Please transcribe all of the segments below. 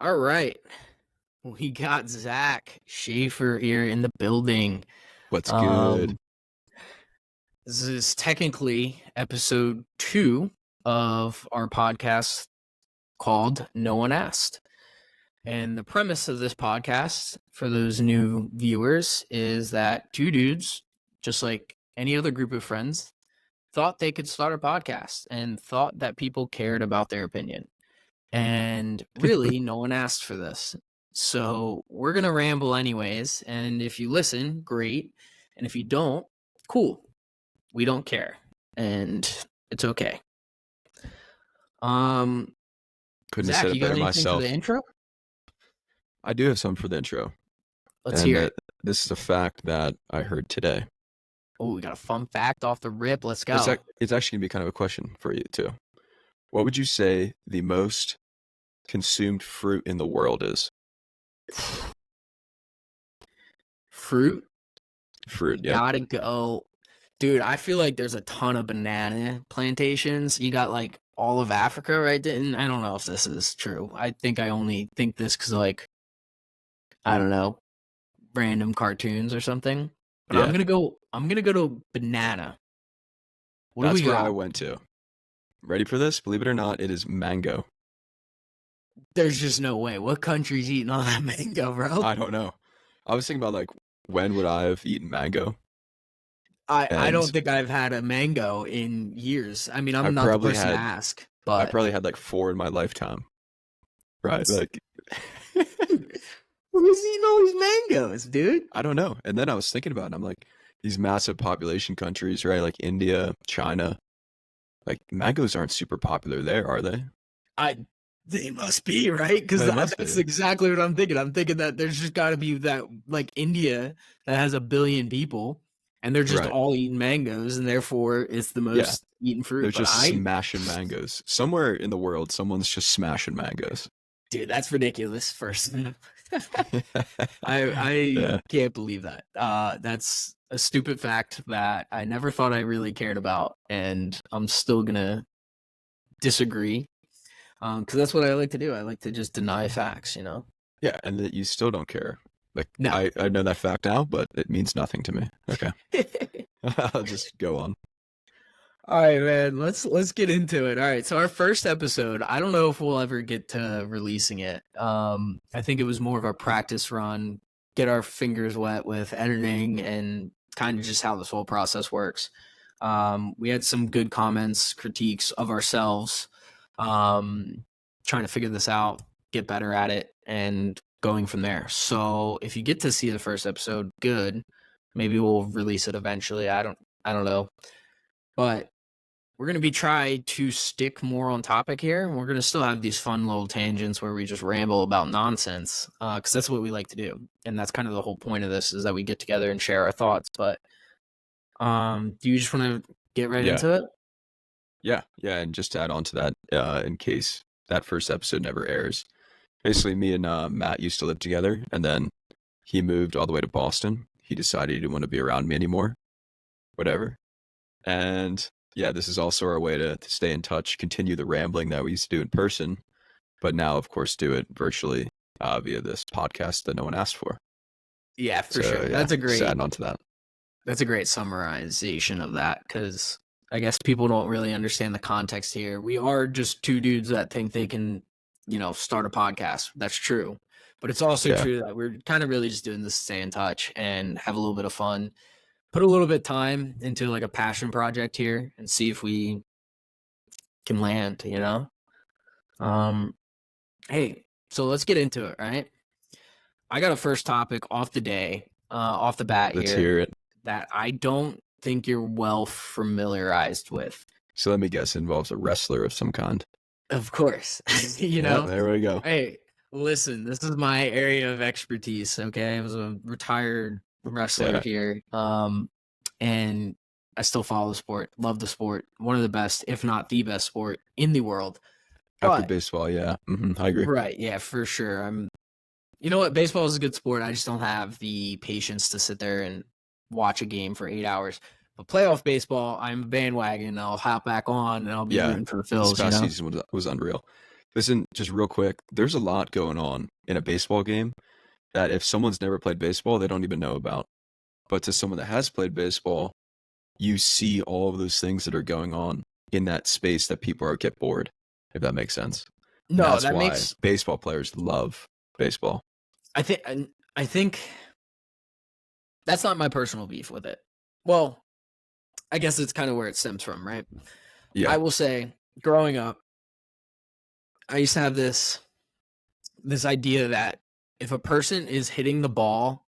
All right. We got Zach Schaefer here in the building. What's good? Um, this is technically episode 2 of our podcast called No One Asked. And the premise of this podcast, for those new viewers, is that two dudes, just like any other group of friends, thought they could start a podcast and thought that people cared about their opinion. And really, no one asked for this. So we're going to ramble anyways. And if you listen, great. And if you don't, cool. We don't care. And it's okay. Couldn't have Zach, said you it got better anything myself. for the intro? I do have some for the intro. Let's hear it. This is a fact that I heard today. Oh, we got a fun fact off the rip. Let's go. It's actually going to be kind of a question for you, too. What would you say the most consumed fruit in the world is? Fruit? Fruit, yeah. Gotta go. Dude, I feel like there's a ton of banana plantations. You got like all of Africa right there. And I don't know if this is true. I think I only think this because, like, I don't know, random cartoons or something. But Yeah. I'm gonna go to banana. What That's do we where got? I went to. Ready for this? Believe it or not, it is mango. There's just no way. What country's eating all that mango, bro? I don't know. I was thinking about, like, when would I have eaten mango? I don't think I've had a mango in years. I mean, I'm not the person to ask, I but probably had, like, 4 in my lifetime. Right? Like... who's eating all these mangoes, dude? I don't know. And then I was thinking about it. I'm like, these massive population countries, right? Like India, China. Like mangoes aren't super popular there, are they? They must be, right? Because that's exactly what I'm thinking. I'm thinking that there's just got to be that, like India that has 1 billion people, and they're just all eating mangoes, and therefore it's the most eaten fruit. They're just smashing mangoes. Somewhere in the world, someone's just smashing mangoes. Dude, that's ridiculous. First, I can't believe that. That's a stupid fact that I never thought I really cared about, and I'm still gonna disagree. Because that's what I like to do. I like to just deny facts, you know? Yeah, and that you still don't care. Like, no. I know that fact now, but it means nothing to me. Okay. I'll just go on. All right, man. Let's get into it. All right. So our first episode, I don't know if we'll ever get to releasing it. I think it was more of a practice run, get our fingers wet with editing and kind of just how this whole process works. We had some good comments, critiques of ourselves, trying to figure this out, get better at it, and going from there. So if you get to see the first episode, good. Maybe we'll release it eventually. I don't know. But we're going to try to stick more on topic here. We're going to still have these fun little tangents where we just ramble about nonsense, because that's what we like to do. And that's kind of the whole point of this, is that we get together and share our thoughts. But do you just want to get right into it? Yeah. And just to add on to that, in case that first episode never airs, basically me and Matt used to live together, and then he moved all the way to Boston. He decided he didn't want to be around me anymore. Whatever. And yeah, this is also our way to stay in touch, continue the rambling that we used to do in person, but now, of course, do it virtually via this podcast that no one asked for. Yeah, for sure. Yeah, that's a great. Add on to that. That's a great summarization of that, because I guess people don't really understand the context here. We are just two dudes that think they can, start a podcast. That's true. But it's also true that we're kind of really just doing this to stay in touch and have a little bit of fun, put a little bit of time into like a passion project here and see if we can land, Hey, so let's get into it, right? I got a first topic off the bat. Let's hear it. That I don't think you're well familiarized with. So let me guess, it involves a wrestler of some kind. Of course. There we go. Hey, listen, this is my area of expertise, okay? I was a retired wrestler here. And I still follow the sport, love the sport. One of the best, if not the best sport in the world. After baseball, yeah. I agree. Right, yeah, for sure. You know what? Baseball is a good sport. I just don't have the patience to sit there and watch a game for 8 hours. But playoff baseball, I'm a bandwagon. I'll hop back on and I'll be rooting for the Phils. This past season was unreal. Listen, just real quick, there's a lot going on in a baseball game that if someone's never played baseball, they don't even know about. But to someone that has played baseball, you see all of those things that are going on in that space that people are get bored, if that makes sense. And No, that's that why makes. baseball players love baseball. I think that's not my personal beef with it. Well, I guess it's kind of where it stems from, right? Yeah. I will say, growing up, I used to have this idea that if a person is hitting the ball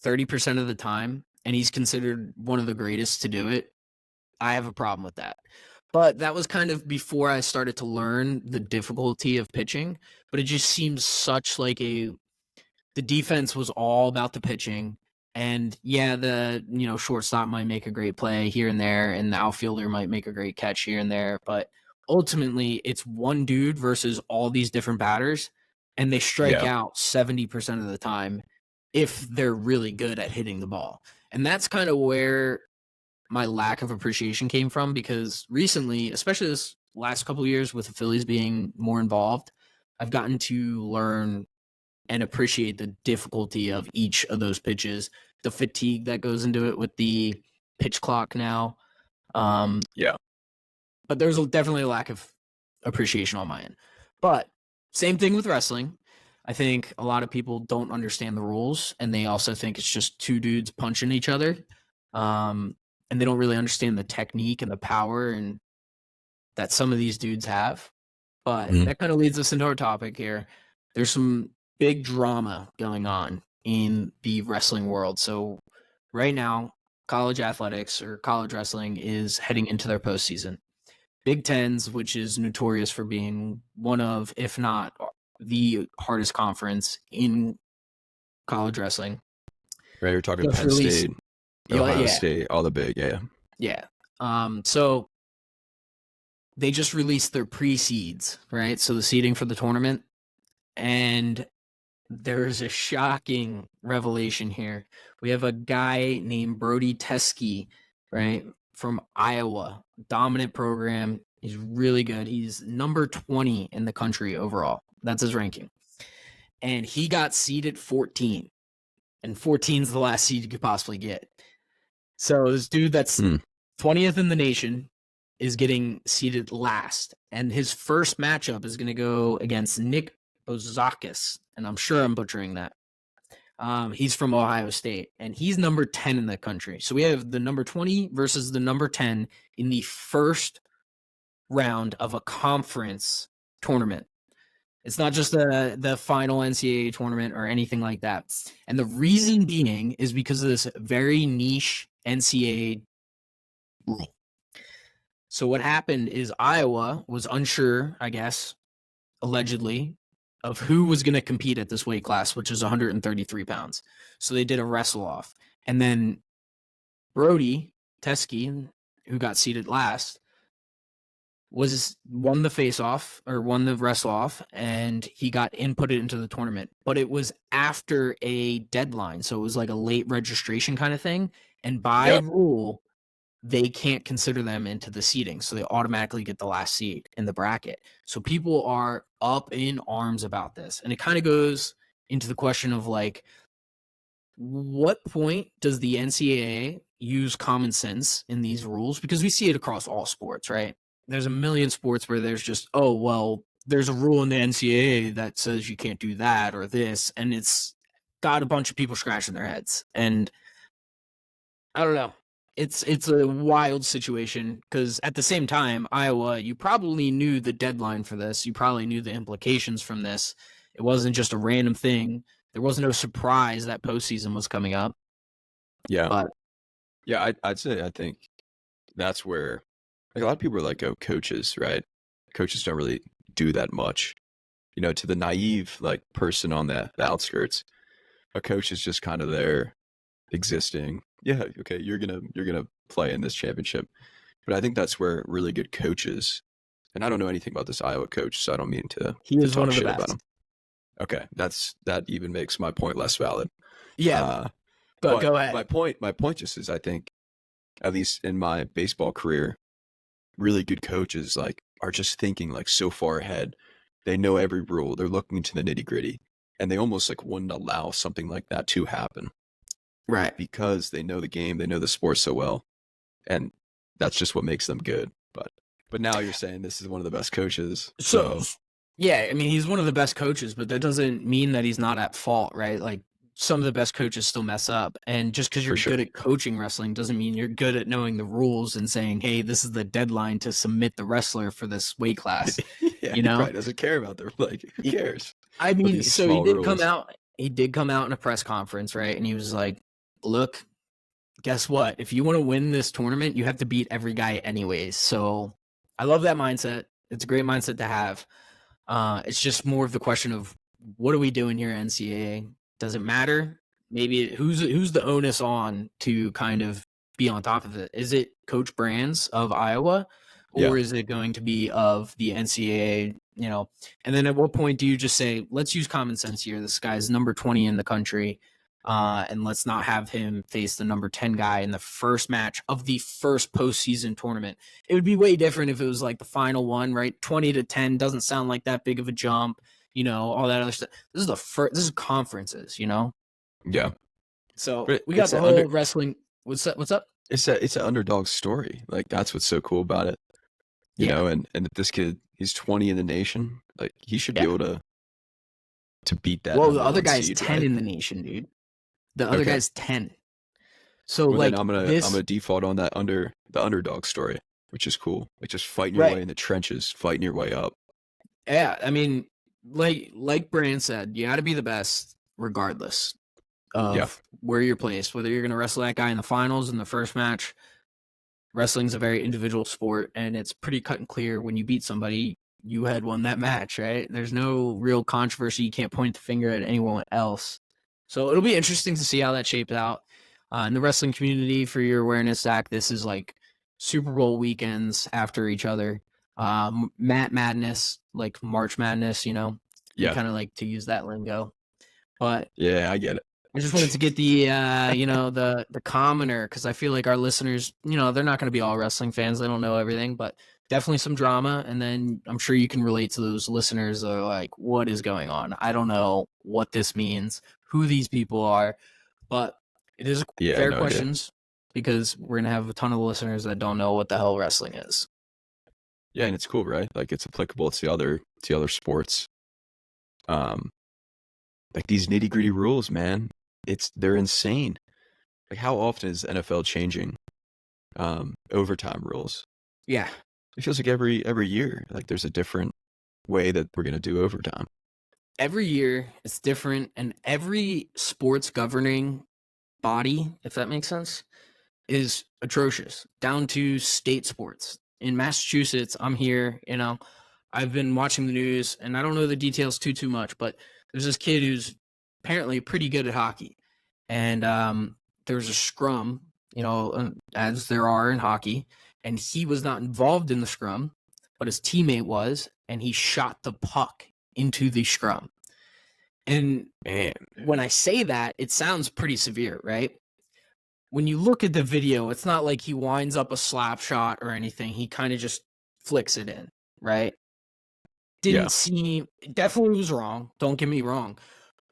30% of the time and he's considered one of the greatest to do it, I have a problem with that. But that was kind of before I started to learn the difficulty of pitching, but it just seems such like the defense was all about the pitching. And yeah, the shortstop might make a great play here and there, and the outfielder might make a great catch here and there. But ultimately, it's one dude versus all these different batters, and they strike Yeah. out 70% of the time if they're really good at hitting the ball. And that's kind of where my lack of appreciation came from, because recently, especially this last couple of years with the Phillies being more involved, I've gotten to learn and appreciate the difficulty of each of those pitches, the fatigue that goes into it with the pitch clock now. Yeah. But there's definitely a lack of appreciation on my end. But same thing with wrestling. I think a lot of people don't understand the rules, and they also think it's just two dudes punching each other. And they don't really understand the technique and the power and that some of these dudes have. But Mhm. that kind of leads us into our topic here. There's some big drama going on in the wrestling world. So right now, college athletics or college wrestling is heading into their postseason. Big Tens, which is notorious for being one of, if not the hardest conference in college wrestling, Right. You're talking just Penn released. State, Ohio Yeah, State, all the big. Yeah. yeah. So they just released their pre-seeds, right? So the seeding for the tournament, and there's a shocking revelation here. We have a guy named Brody Teske, right, from Iowa. Dominant program. He's really good. He's number 20 in the country overall. That's his ranking. And he got seeded 14. And 14 is the last seed you could possibly get. So this dude that's Hmm. 20th in the nation is getting seeded last. And his first matchup is going to go against Nick Bozakis. And I'm sure I'm butchering that. He's from Ohio State, and he's number 10 in the country. So we have the number 20 versus the number 10 in the first round of a conference tournament. It's not just the final NCAA tournament or anything like that. And the reason being is because of this very niche NCAA rule. So what happened is Iowa was unsure, I guess, allegedly, of who was going to compete at this weight class, which is 133 pounds. So they did a wrestle off. And then Brody Teske, who got seated last, won the face off or won the wrestle off, and he got inputted into the tournament. But it was after a deadline. So it was like a late registration kind of thing. And by Yeah. rule, they can't consider them into the seeding. So they automatically get the last seed in the bracket. So people are up in arms about this. And it kind of goes into the question of like, what point does the NCAA use common sense in these rules? Because we see it across all sports, right? There's a million sports where there's just, oh, well, there's a rule in the NCAA that says you can't do that or this. And it's got a bunch of people scratching their heads. And I don't know. It's a wild situation because at the same time, Iowa, you probably knew the deadline for this. You probably knew the implications from this. It wasn't just a random thing. There was no surprise that postseason was coming up. Yeah. But Yeah. I'd say I think that's where like a lot of people are like, oh, coaches, right? Coaches don't really do that much. To the naive like person on the outskirts, a coach is just kind of there existing. Yeah, okay, you're gonna play in this championship. But I think that's where really good coaches, and I don't know anything about this Iowa coach, so I don't mean to he is one talk of the shit about him. best. Okay, that even makes my point less valid. Yeah, Uh, but but go my ahead. point just is I think, at least in my baseball career, really good coaches like are just thinking like so far ahead. They know every rule. They're looking into the nitty gritty, and they almost like wouldn't allow something like that to happen Right. because they know the game, they know the sport so well, and that's just what makes them good. But now you're saying this is one of the best coaches, So, so yeah, I mean, he's one of the best coaches, but that doesn't mean that he's not at fault, right? Like, some of the best coaches still mess up. And just because for you're sure. good at coaching wrestling doesn't mean you're good at knowing the rules and saying, hey, this is the deadline to submit the wrestler for this weight class, Yeah, you he know? probably doesn't care about the like. Who He- cares I about mean, these so he small did come rules? out. He did come out in a press conference, right? And he was like, look, guess what? If you want to win this tournament, you have to beat every guy anyways. So I love that mindset. It's a great mindset to have. It's just more of the question of what are we doing here at NCAA? Does it matter? Maybe who's the onus on to kind of be on top of it? Is it Coach Brands of Iowa, Yeah, or is it going to be of the NCAA? You know, and then at what point do you just say, let's use common sense here? This guy's number 20 in the country. And let's not have him face the number 10 guy in the first match of the first postseason tournament. It would be way different if it was like the final one, right? 20-10 doesn't sound like that big of a jump, all that other stuff. This is the first, this is conferences. yeah. So But we got it's the an under whole wrestling. What's up? What's up? it's an underdog story. Like that's what's so cool about it. Yeah. And this kid, he's 20 in the nation. Like he should be Yeah. able to beat that Well, the number other one guy's seed, 10 right? in the nation, dude. The other Okay. guy's 10. So Well, then like I'm gonna this, default on the underdog story, which is cool. Like just fighting your right. way in the trenches, fighting your way up. Yeah. I mean, like Brand said, you got to be the best regardless Yeah, of where you're placed, whether you're going to wrestle that guy in the finals in the first match. Wrestling's a very individual sport, and it's pretty cut and clear when you beat somebody, you had won that match, right? There's no real controversy. You can't point the finger at anyone else. So it'll be interesting to see how that shapes out. In the wrestling community, for your awareness, Zach, this is like Super Bowl weekends after each other. Madness, like March Madness, we yeah, kind of like to use that lingo. But yeah. I get I just wanted it. to get the the commoner, because I feel like our listeners, they're not going to be all wrestling fans. They don't know everything, but definitely some drama. And then I'm sure you can relate to those listeners that are like, what is going on? I don't know what this means, who these people are, but it is Yeah, fair no idea. questions, because we're going to have a ton of listeners that don't know what the hell wrestling is. Yeah, and it's cool, right? Like it's applicable to other sports. Um, like these nitty gritty rules, man. They're insane. Like how often is the NFL changing overtime rules? Yeah. It feels like every year, like there's a different way that we're gonna do overtime. Every year it's different, and every sports governing body, if that makes sense, is atrocious, down to state sports. In Massachusetts, I'm here, I've been watching the news, and I don't know the details too much, but there's this kid who's apparently pretty good at hockey. And there's a scrum, as there are in hockey, and he was not involved in the scrum, but his teammate was, and he shot the puck into the scrum. And Man, when I say that, it sounds pretty severe, right? When you look at the video, it's not like he winds up a slap shot or anything. He kind of just flicks it in, right? yeah, Definitely was wrong. Don't get me wrong.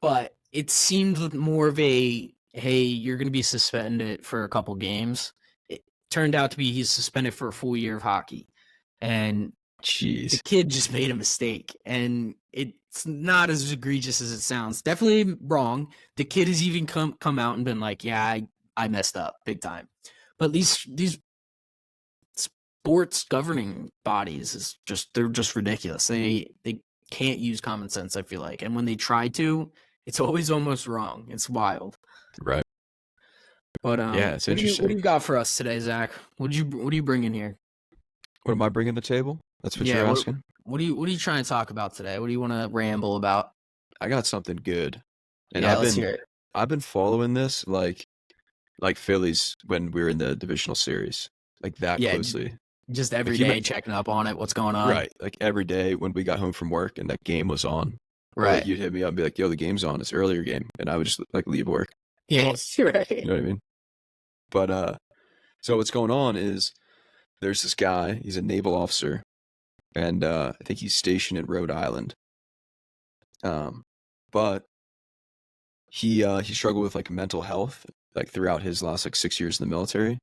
But it seemed more of a, hey, you're going to be suspended for a couple games. It turned out to be he's suspended for a full year of hockey. And the jeez, kid just made a mistake. And it's not as egregious as it sounds. Definitely wrong. The kid has even come out and been like, yeah, I messed up big time. But these sports governing bodies they're just ridiculous. They can't use common sense, I feel like. And when they try to, it's always almost wrong. It's wild. right? But Yeah, it's what do interesting. you got for us today, Zach? What do you bring in here? What am I bringing to the table? That's what Yeah, you're asking. what are you trying to talk about today? What do you want to ramble about? I got something good, and Yeah, let's hear it. I've been following this like Phillies when we were in the divisional series, like that Yeah, closely. just Like every you day met checking up on it. What's going on? right, like every day when we got home from work and that game was on, or like Right. you'd hit me up and be like, "Yo, the game's on. It's earlier game," and I would just like leave work. Yes, You right. know what I mean? But so what's going on is there's this guy. He's a naval officer, and I think he's stationed in Rhode Island. But he struggled with like mental health like throughout his last like 6 years in the military,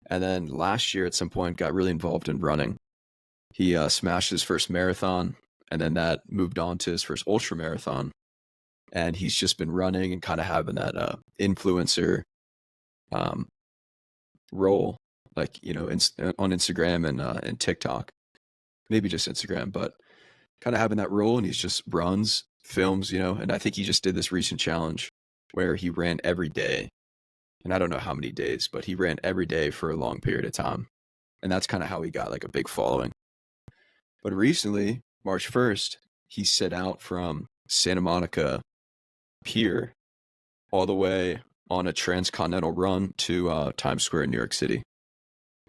and then last year at some point got really involved in running. He smashed his first marathon, and then that moved on to his first ultra marathon. And he's just been running and kind of having that influencer um, role, like on Instagram and TikTok, maybe just Instagram, but kind of having that role. And he's just runs, films, and I think he just did this recent challenge where he ran every day, and I don't know how many days, but he ran every day for a long period of time, and that's kind of how he got like a big following. But recently, March 1st, he set out from Santa Monica Pier all the way on a transcontinental run to Times Square in New York City.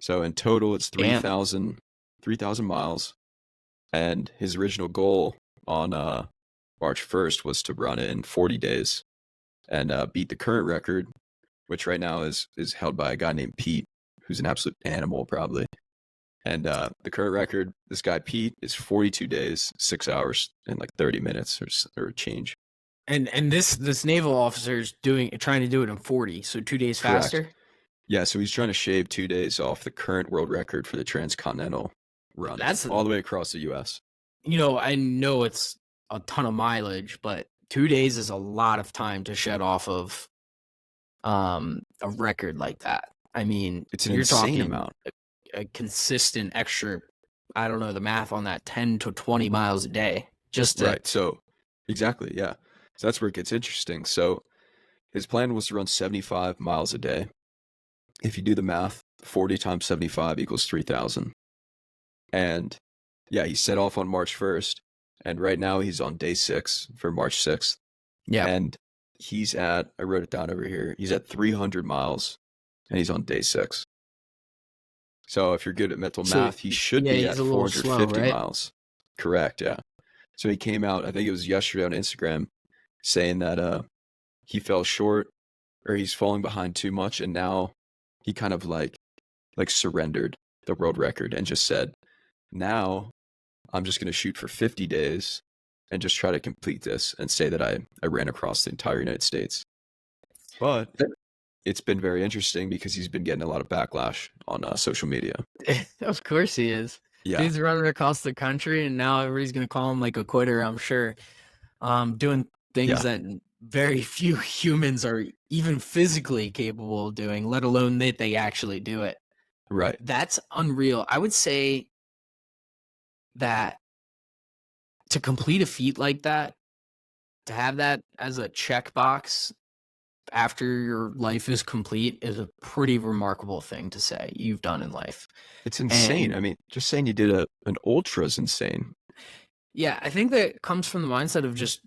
So in total, it's 3,000 miles. And his original goal on March 1st was to run it in 40 days and beat the current record, which right now is held by a guy named Pete, who's an absolute animal probably. And the current record, this guy Pete, is 42 days, 6 hours, and like 30 minutes or change. And this naval officer is trying to do it in 40, so 2 days Correct. faster. Yeah, so he's trying to shave 2 days off the current world record for the transcontinental run. That's all the way across the U.S. I know it's a ton of mileage, but 2 days is a lot of time to shed off of a record like that. I mean, It's an you're insane talking amount. A consistent extra, I don't know the math on that, 10 to 20 miles a day. Right, so exactly, yeah. So that's where it gets interesting. So his plan was to run 75 miles a day. If you do the math, 40 times 75 equals 3,000. And yeah, he set off on March 1st, and right now he's on day 6 for March 6th. Yeah. And I wrote it down over here, he's at 300 miles, and he's on day 6. So if you're good at mental math, he should be at 450 miles. Correct, yeah. So he came out, I think it was yesterday on Instagram, saying that he fell short, or he's falling behind too much, and now he kind of like surrendered the world record and just said, now I'm just going to shoot for 50 days and just try to complete this and say that I ran across the entire United States. But it's been very interesting because he's been getting a lot of backlash on social media. Of course he is. Yeah. He's running across the country, and now everybody's going to call him like a quitter, I'm sure. Doing things that very few humans are even physically capable of doing, let alone that they actually do it. Right. That's unreal. I would say that to complete a feat like that, to have that as a checkbox after your life is complete, is a pretty remarkable thing to say you've done in life. It's insane. I mean, just saying you did an ultra is insane. Yeah, I think that comes from the mindset of just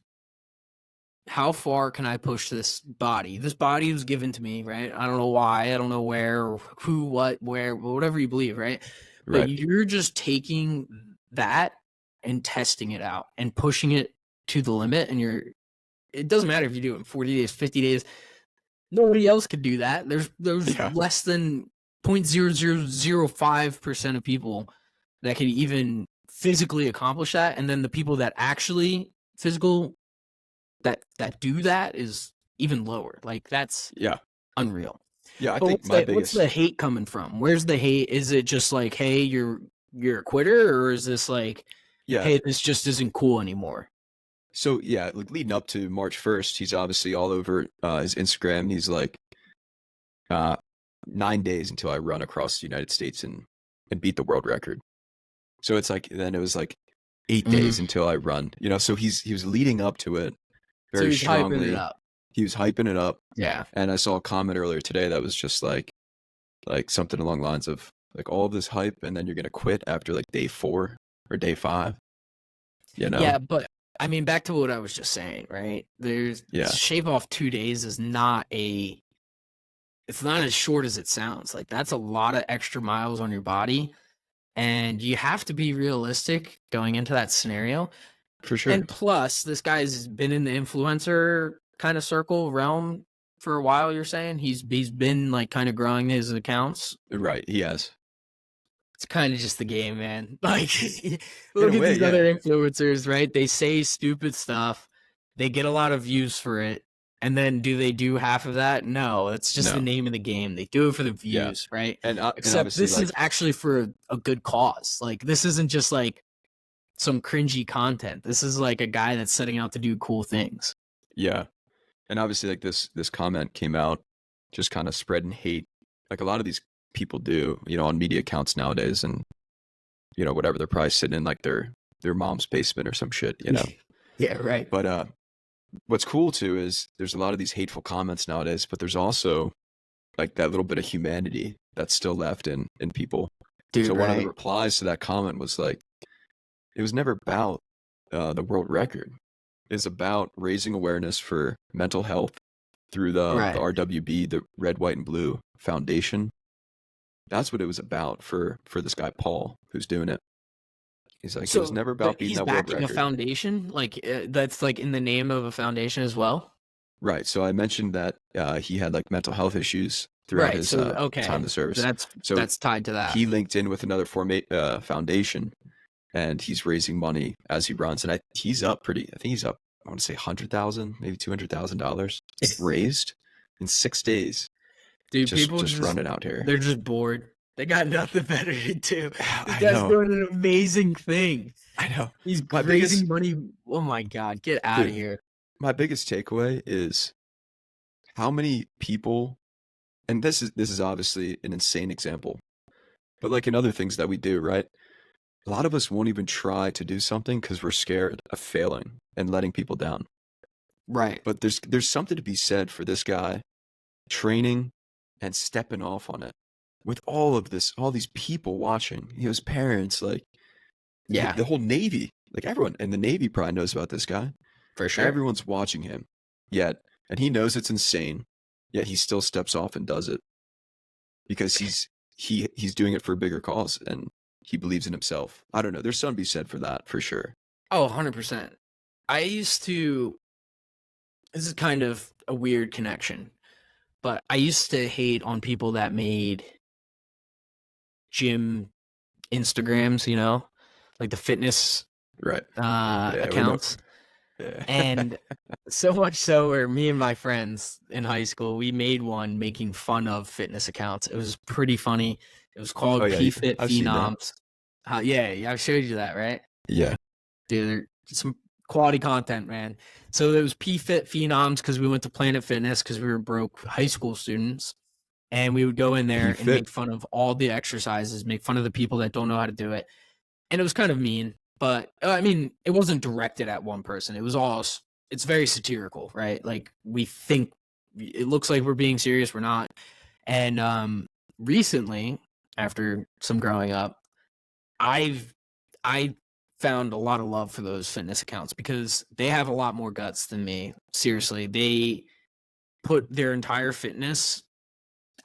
how far can I push this body? This body was given to me, right? I don't know why, I don't know where, or who, what, where, whatever you believe, right? Right. But you're just taking that and testing it out and pushing it to the limit, and it doesn't matter if you do it in 40 days, 50 days. Nobody else could do that. There's less than 0.0005% of people that can even physically accomplish that, and then the people that actually that do that is even lower. Like, that's unreal. Yeah, I think what's the hate coming from? Where's the hate? Is it just like, hey, you're a quitter, or is this like, hey, this just isn't cool anymore? So yeah, like leading up to March 1st, he's obviously all over his Instagram. He's like, 9 days until I run across the United States and beat the world record. So it's like, then it was like 8 days until I run. So he was leading up to it very strongly. Hyping it up. He was hyping it up. Yeah. And I saw a comment earlier today that was just like something along the lines of like, all of this hype, and then you're gonna quit after like day 4 or day 5. Yeah, but I mean, back to what I was just saying, right? Shave off 2 days is it's not as short as it sounds. Like, that's a lot of extra miles on your body, and you have to be realistic going into that scenario. For sure. And plus, this guy's been in the influencer kind of circle realm for a while, you're saying? He's been like kind of growing his accounts? Right, he has. It's kind of just the game, man. Like, In a look at way, these yeah. other influencers, right? They say stupid stuff, they get a lot of views for it, and then do they do half of that? No, it's just the No, name of the game. They do it for the yeah, views, right? and Except obviously, this is like, actually for a good cause. Like, this isn't just like some cringy content. This is like a guy that's setting out to do cool things. yeah, and obviously, like this comment came out, just kind of spreading hate, like a lot of these people do, on media accounts nowadays, and whatever, they're probably sitting in like their mom's basement or some shit. Yeah, right. But what's cool too is there's a lot of these hateful comments nowadays, but there's also like that little bit of humanity that's still left in people. So Dude, one of the right. replies to that comment was like, it was never about the world record. It's about raising awareness for mental health through the Right. RWB, the Red, White, and Blue Foundation. That's what it was about for this guy Paul, who's doing it. He's like, it was So, never but about beating he's that world backing a record. foundation, like that's like in the name of a foundation as well. Right. So I mentioned that he had like mental health issues throughout Right. his So, time okay, of service. that's So that's tied to that. he linked in with another foundation, and he's raising money as he runs. And he's up pretty. I think he's up. I want to say 100,000, maybe $200,000 raised in 6 days. Dude, people Just running out here. they're just bored. They got nothing better to do. This I guy's know. doing an amazing thing. I know. He's My raising biggest money. Oh my god, get out of dude, here. my biggest takeaway is how many people, and this is obviously an insane example, but like in other things that we do, right? A lot of us won't even try to do something because we're scared of failing and letting people down. Right. But there's something to be said for this guy training and stepping off on it with all these people watching, his parents, like Yeah, the whole Navy, like everyone in the Navy probably knows about this guy. for sure. Everyone's watching him, and he knows it's insane, yet he still steps off and does it because he's doing it for a bigger cause and he believes in himself. I don't know. There's something to be said for that, for sure. Oh, 100%. I used to, this is kind of a weird connection, but I used to hate on people that made gym Instagrams, like the fitness Right. Yeah, we know. accounts. Yeah. And so much so where me and my friends in high school, we made one making fun of fitness accounts. It was pretty funny. It was called Oh yeah, PFit I've seen that. Phenoms. Yeah, I showed you that, right? Yeah. Dude, they're some quality content, man. So it was PFit Phenoms because we went to Planet Fitness because we were broke high school students. And we would go in there and make fun of all the exercises, make fun of the people that don't know how to do it. And it was kind of mean, but I mean, it wasn't directed at one person. It was all, it's very satirical, right? Like we think it looks like we're being serious. We're not. And recently, after some growing up, I found a lot of love for those fitness accounts because they have a lot more guts than me. Seriously, they put their entire fitness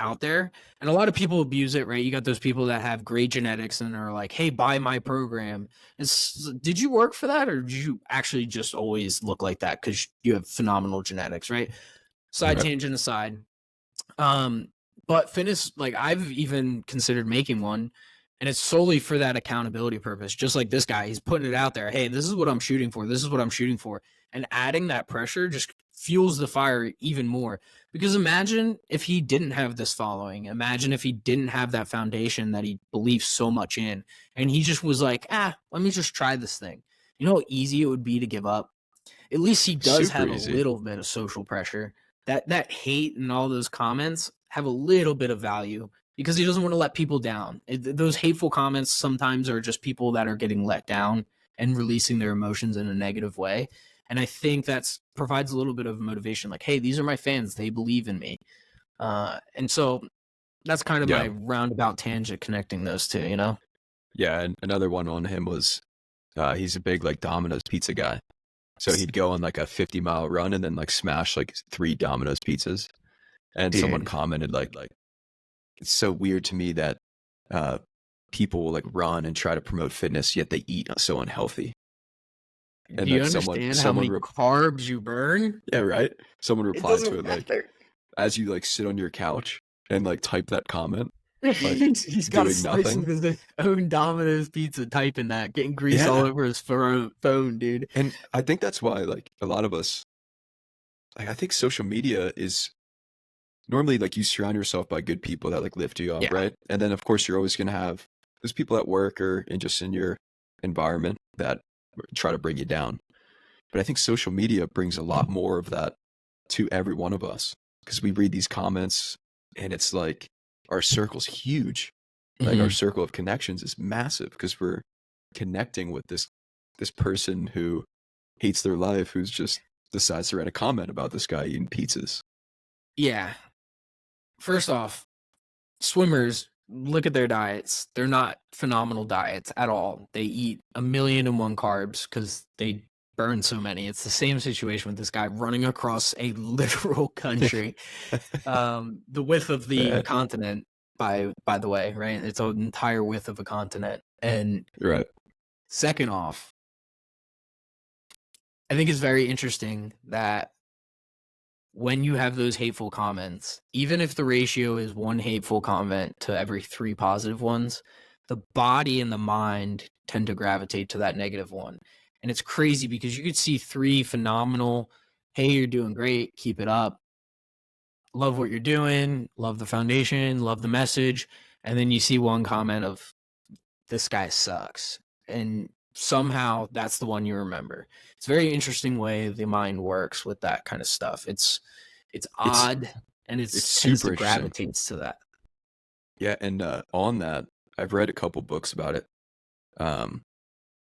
out there, and a lot of people abuse it, right? You got those people that have great genetics and are like, hey, buy my program. Did you work for that, or did you actually just always look like that because you have phenomenal genetics, right? Side tangent aside, but fitness, like I've even considered making one, and it's solely for that accountability purpose. Just like this guy, he's putting it out there. Hey, this is what I'm shooting for. This is what I'm shooting for. And adding that pressure just fuels the fire even more. Because imagine if he didn't have this following. Imagine if he didn't have that foundation that he believes so much in. And he just was like, let me just try this thing. You know how easy it would be to give up? At least he does Super have easy. a little bit of social pressure. That hate and all those comments have a little bit of value because he doesn't want to let people down. Those hateful comments sometimes are just people that are getting let down and releasing their emotions in a negative way. And I think that provides a little bit of motivation. Like, hey, these are my fans. They believe in me. And so that's kind of my roundabout tangent connecting those two, Yeah, and another one on him was he's a big like Domino's pizza guy. So he'd go on like a 50-mile run and then like smash like 3 Domino's pizzas. And someone commented like it's so weird to me that people will like run and try to promote fitness, yet they eat so unhealthy. And do you understand how many carbs you burn? Yeah, right. Someone replied to it like, as you like sit on your couch and like type that comment, like He's got a doing slice nothing. of his own Domino's pizza typing that, getting grease all Yeah. over his phone, dude. And I think that's why, like, a lot of us, like, I think social media is normally like you surround yourself by good people that like lift you up, Yeah. right? And then of course you're always gonna have those people at work or in just in your environment that try to bring you down. But I think social media brings a lot more of that to every one of us because we read these comments and it's like our circle's huge. Like our Mhm. circle of connections is massive because we're connecting with this person who hates their life, who's just decides to write a comment about this guy eating pizzas. Yeah. First off, swimmers, look at their diets. They're not phenomenal diets at all. They eat 1,000,001 carbs because they burn so many. It's the same situation with this guy running across a literal country, the width of the Yeah, continent. By the way, right? It's an entire width of a continent. And right. second off, I think it's very interesting that when you have those hateful comments, even if the ratio is one hateful comment to every 3 positive ones, the body and the mind tend to gravitate to that negative one. And it's crazy because you could see 3 phenomenal, "Hey, you're doing great, keep it up. Love what you're doing, love the foundation, love the message." And then you see one comment of, "This guy sucks." And somehow that's the one you remember. It's a very interesting way the mind works with that kind of stuff. It's It's odd, and it it's tends to super interesting. gravitates to that. Yeah, and on that, I've read a couple books about it. Um,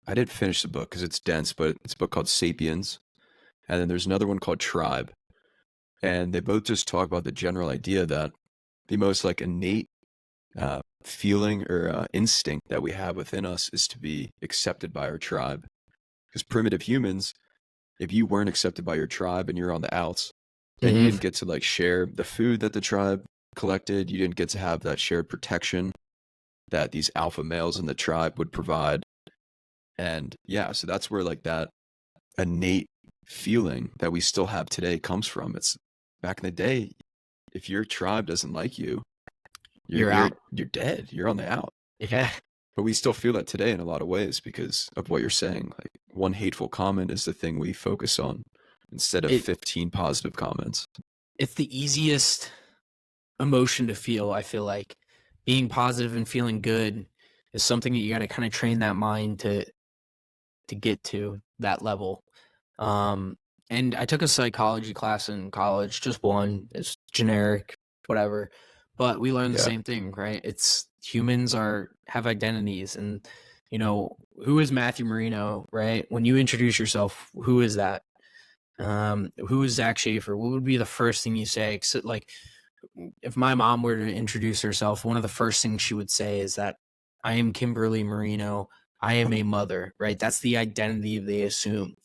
I didn't finish the book because it's dense, but it's a book called *Sapiens*, and then there's another one called *Tribe*, and they both just talk about the general idea that the most like innate feeling or instinct that we have within us is to be accepted by our tribe. Because primitive humans, if you weren't accepted by your tribe and you're on the outs, then you Mhm. didn't get to like share the food that the tribe collected. You didn't get to have that shared protection that these alpha males in the tribe would provide. And yeah, so that's where like that innate feeling that we still have today comes from. It's back in the day, if your tribe doesn't like you, you're You're you're out. you're dead. You're on the out. Yeah. But we still feel that today in a lot of ways because of what you're saying. Like one hateful comment is the thing we focus on instead of It 15 positive comments. it's the easiest emotion to feel, I feel like. Being positive and feeling good is something that you gotta kinda train that mind to get to that level. Um, and I took a psychology class in college, just one. It's generic, whatever. But we learned the Yeah. same thing, right? It's humans are have identities, and who is Matthew Marino, right? When you introduce yourself, who is that? Who is Zach Schaefer? What would be the first thing you say? Like, if my mom were to introduce herself, one of the first things she would say is that I am Kimberly Marino. I am a mother, right? That's the identity they assume.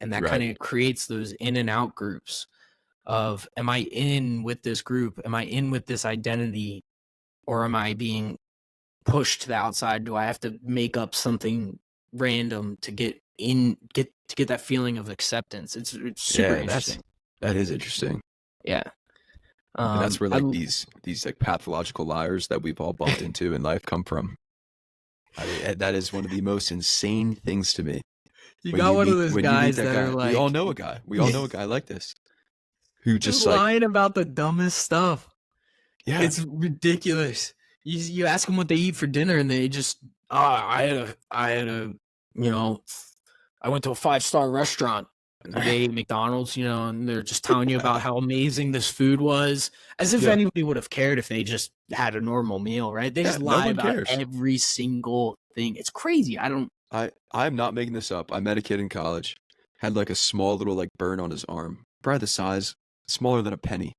And that kind Right. of creates those in and out groups of, am I in with this group? Am I in with this identity? Or am I being pushed to the outside? Do I have to make up something random to get that feeling of acceptance? It's super Yeah, interesting. that is interesting. Yeah. And that's where I like these like pathological liars that we've all bumped into in life come from. I mean, that is one of the most insane things to me. You got one of those When you meet guys that that are guy, we all like know a guy. We all know a guy like this who just just like, lying about the dumbest stuff. yeah, It's ridiculous. You ask them what they eat for dinner, and they just, I had a, you know, I went to a 5-star restaurant. And they ate McDonald's, and they're just telling you about how amazing this food was, as if yeah, anybody would have cared if they just had a normal meal, right? They yeah. just No lie one about cares. every single thing. It's crazy. I don't. I'm not making this up. I met a kid in college, had like a small little like burn on his arm, probably the size smaller than a penny.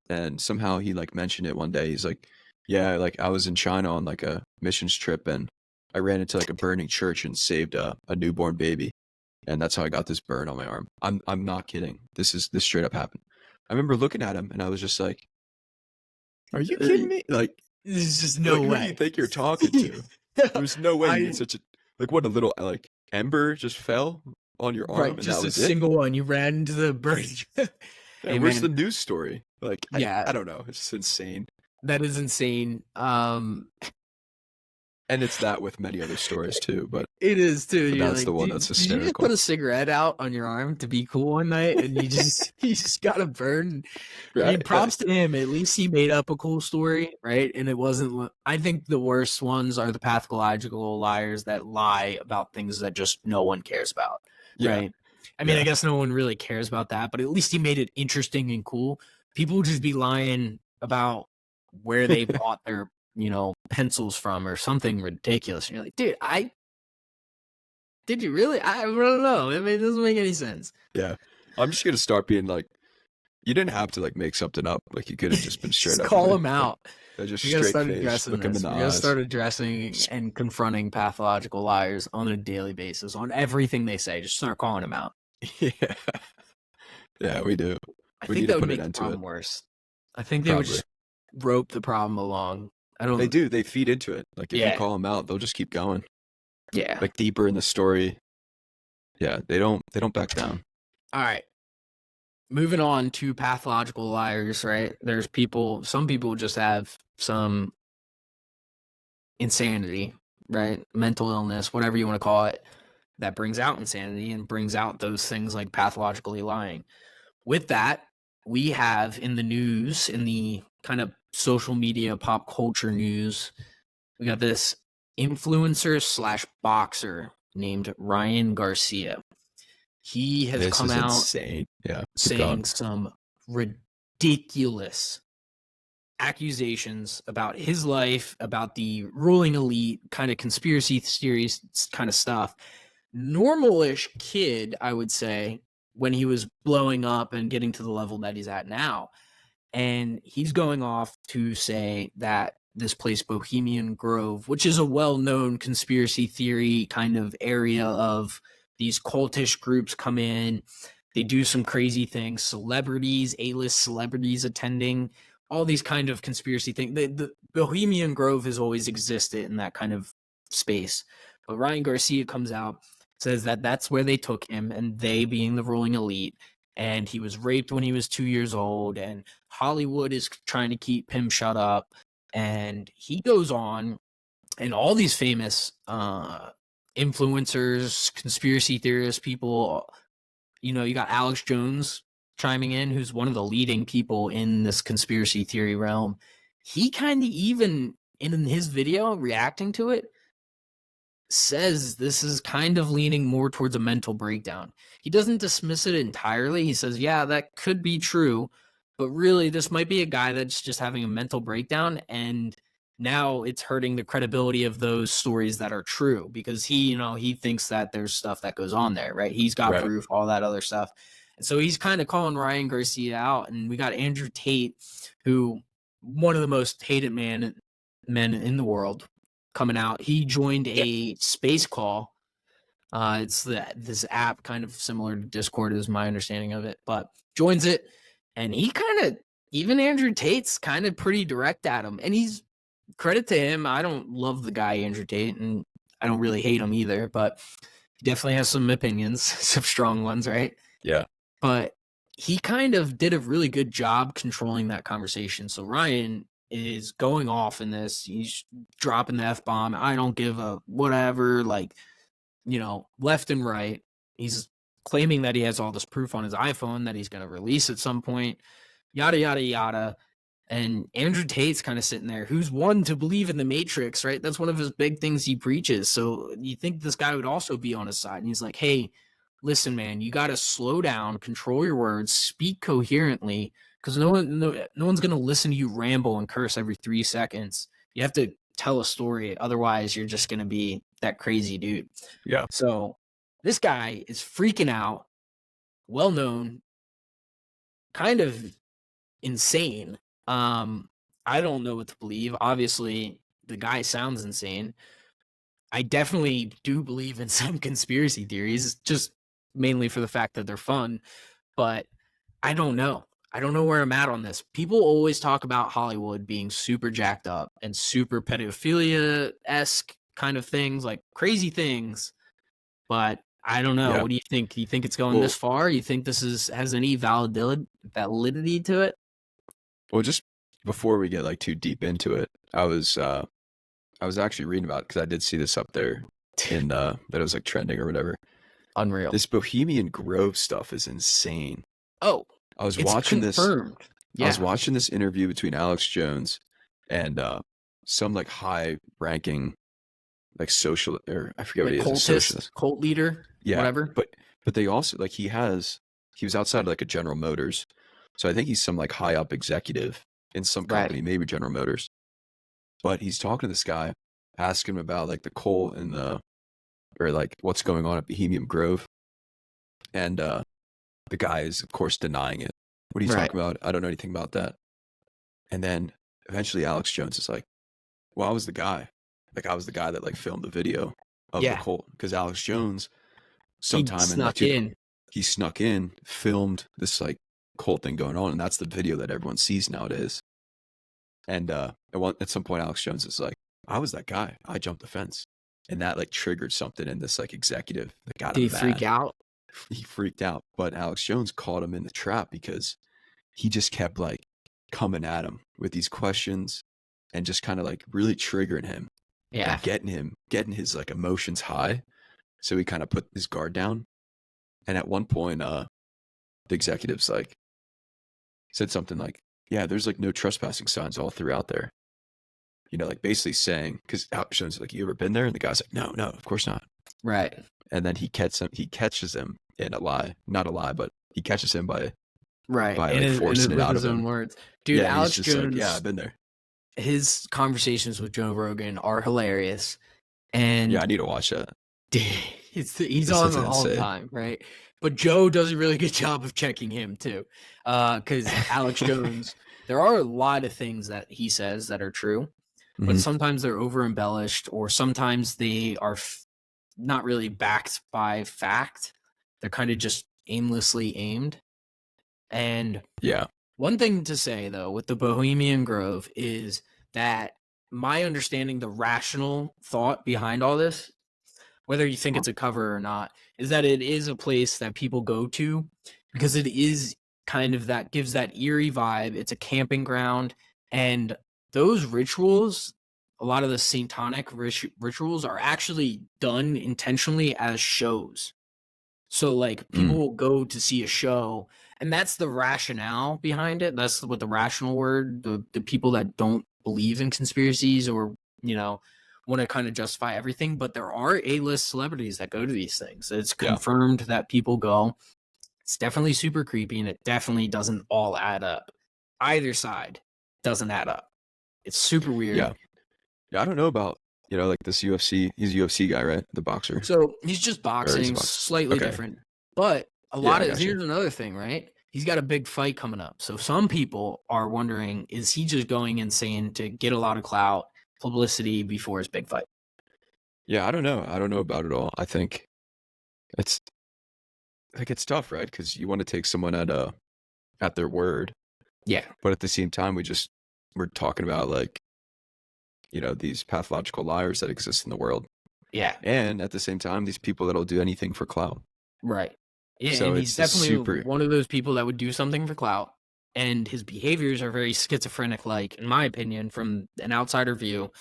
And somehow he like mentioned it one day. He's like, yeah, like I was in China on like a missions trip and I ran into like a burning church and saved a newborn baby. And that's how I got this burn on my arm. I'm not kidding. This straight up happened. I remember looking at him and I was just like, are you kidding me? There's just no Like who do you way. think you're talking to? There's no way you I such a like what a little like ember just fell on your Right, arm and that just a was it. single one. You ran into the burning. Yeah, Hey where's the man, news story? Like yeah, I don't know. It's just insane. That is insane. And it's that with many other stories too, but It is too. You're that's the like, one that's did you just put hysterical. a cigarette out on your arm to be cool one night, and you just you just got a burn? I Right? mean, props to him. At least he made up a cool story, right? And it wasn't. I think the worst ones are the pathological liars that lie about things that just no one cares about, Yeah. right? I mean, I Yeah. guess no one really cares about that, but at least he made it interesting and cool. People just be lying about where they bought their pencils from or something ridiculous. And you're like, dude, did you really? I don't know. I mean, it doesn't make any sense. Yeah. I'm just gonna start being like, you didn't have to like make something up. Like you could have just been straight Just up with call it. them Like out. just We gotta straight start face, addressing look him in this. the We gotta eyes. start addressing and confronting pathological liars on a daily basis on everything they say. Just start calling them out. Yeah. Yeah, we do. I We think need to that would put an make the end to it. problem worse. I think they would Probably. just rope the problem along. I They don't. do. They feed into it. Like if you Yeah. call them out, they'll just keep going. Yeah. Like deeper in the story. Yeah, they don't back down. All right. Moving on to pathological liars, right? Some people just have some insanity, right? Mental illness, whatever you want to call it, that brings out insanity and brings out those things like pathologically lying. With that, we have in the news, in the kind of social media, pop culture news, we got this influencer slash boxer named Ryan Garcia. He has This come is out insane. Yeah. Keep saying going. some ridiculous accusations about his life, about the ruling elite, kind of conspiracy theories kind of stuff. Normalish kid, I would say, when he was blowing up and getting to the level that he's at now. And he's going off to say that this place, Bohemian Grove, which is a well known conspiracy theory kind of area of these cultish groups come in, they do some crazy things, celebrities, A-list celebrities attending, all these kind of conspiracy things. The Bohemian Grove has always existed in that kind of space. But Ryan Garcia comes out, says that that's where they took him, and they being the ruling elite, and he was raped when he was 2 years old, and Hollywood is trying to keep him shut up. And he goes on, and all these famous influencers, conspiracy theorists, people, you got Alex Jones chiming in, who's one of the leading people in this conspiracy theory realm. He kind of even in his video reacting to it says this is kind of leaning more towards a mental breakdown. He doesn't dismiss it entirely. He says, yeah, that could be true, but really this might be a guy that's just having a mental breakdown, and now it's hurting the credibility of those stories that are true because he thinks that there's stuff that goes on there, right? He's got Right. proof, all that other stuff. And so he's kind of calling Ryan Garcia out, and we got Andrew Tate, who one of the most hated men in the world, coming out. He joined a space call. It's this app kind of similar to Discord is my understanding of it, but joins it, and he kind of, even Andrew Tate's kind of pretty direct at him, and he's, credit to him. I don't love the guy Andrew Tate, and I don't really hate him either, but he definitely has some opinions, some strong ones, right? Yeah. But he kind of did a really good job controlling that conversation. So Ryan is going off in this. He's dropping the F-bomb. I don't give a whatever, like, left and right. He's claiming that he has all this proof on his iPhone that he's going to release at some point, yada, yada, yada. And Andrew Tate's kind of sitting there, who's one to believe in the Matrix, right? That's one of his big things he preaches. So you think this guy would also be on his side. And he's like, hey, listen, man, you got to slow down, control your words, speak coherently, because no one's going to listen to you ramble and curse every 3 seconds. You have to tell a story. Otherwise, you're just going to be that crazy dude. Yeah. So this guy is freaking out, well known, kind of insane. I don't know what to believe. Obviously, the guy sounds insane. I definitely do believe in some conspiracy theories, just mainly for the fact that they're fun, but I don't know. I don't know where I'm at on this. People always talk about Hollywood being super jacked up and super pedophilia-esque kind of things, like crazy things, but I don't know. Yeah. What do you think? Do you think it's going this far? You think this has any validity to it? Well, just before we get like too deep into it, I was actually reading about it because I did see this up there in that it was like trending or whatever. Unreal. This Bohemian Grove stuff is insane. Oh, I was it's watching this. confirmed. I was Yeah. watching this interview between Alex Jones and some like high-ranking like social, or I forget what Like he is, a socialist. cult leader, Yeah, whatever. but they also like he was outside of like a General Motors, so I think he's some like high up executive in some Right. company, maybe General Motors. But he's talking to this guy, asking him about like the coal and the or like what's going on at Bohemian Grove, and the guy is of course denying it. What are you Right. talking about? I don't know anything about that. And then eventually Alex Jones is like, well, I was the guy. Like I was the guy that like filmed the video of the Yeah. cult because Alex Jones He sometime in like snuck in. he snuck in, filmed this like cult thing going on, and that's the video that everyone sees nowadays. And at some point, Alex Jones is like, "I was that guy. I jumped the fence," and that like triggered something in this like executive that got Did he him freak mad. out? He freaked out, but Alex Jones caught him in the trap because he just kept like coming at him with these questions and just kind of like really triggering him Yeah. and getting his like emotions high. So he kind of put his guard down. And at one point, the executives like said something like, "Yeah, there's like no trespassing signs all throughout there." You know, like basically saying, because Alex Jones is like, "You ever been there?" And the guy's like, "No, no, of course not." Right. And then he catches him in a lie, not a lie, but he catches him by Right. like forcing it With out his of own him. words. Dude, Yeah, and he's Alex just like, "Yeah, Jones, I've been there." his conversations with Joe Rogan are hilarious. And Yeah, I need to watch that. he's This on looks all the insane. time, right? But Joe does a really good job of checking him too. Because Alex Jones, there are a lot of things that he says that are true, but Mhm. sometimes they're over embellished, or sometimes they are not really backed by fact. They're kind of just aimlessly aimed. And Yeah. one thing to say though with the Bohemian Grove is that my understanding, the rational thought behind all this, whether you think it's a cover or not, is that it is a place that people go to because it is kind of that gives that eerie vibe. It's a camping ground, and those rituals, a lot of the satanic rituals are actually done intentionally as shows. So like people Mm. will go to see a show, and that's the rationale behind it. That's what the rational word, the people that don't believe in conspiracies or, you know, want to kind of justify everything, but there are A-list celebrities that go to these things. It's Yeah. confirmed that people go. It's definitely super creepy, and it definitely doesn't all add up. Either side doesn't add up. It's super weird. Yeah. Yeah. I don't know about, like this UFC. He's a UFC guy, right? The boxer. So he's just Or he's a boxing, boxer. slightly Okay. different. But a Yeah, lot I of got you. here's another thing, right? He's got a big fight coming up. So some people are wondering, is he just going insane to get a lot of clout, publicity before his big fight? Yeah, I don't know. I don't know about it all. I think it's like it's tough, right? Because you want to take someone at their word, Yeah. but at the same time, we're talking about like these pathological liars that exist in the world, Yeah. and at the same time, these people that'll do anything for clout. Right. Yeah, So and it's he's just definitely super. one of those people that would do something for clout. And his behaviors are very schizophrenic, like, in my opinion, from an outsider view.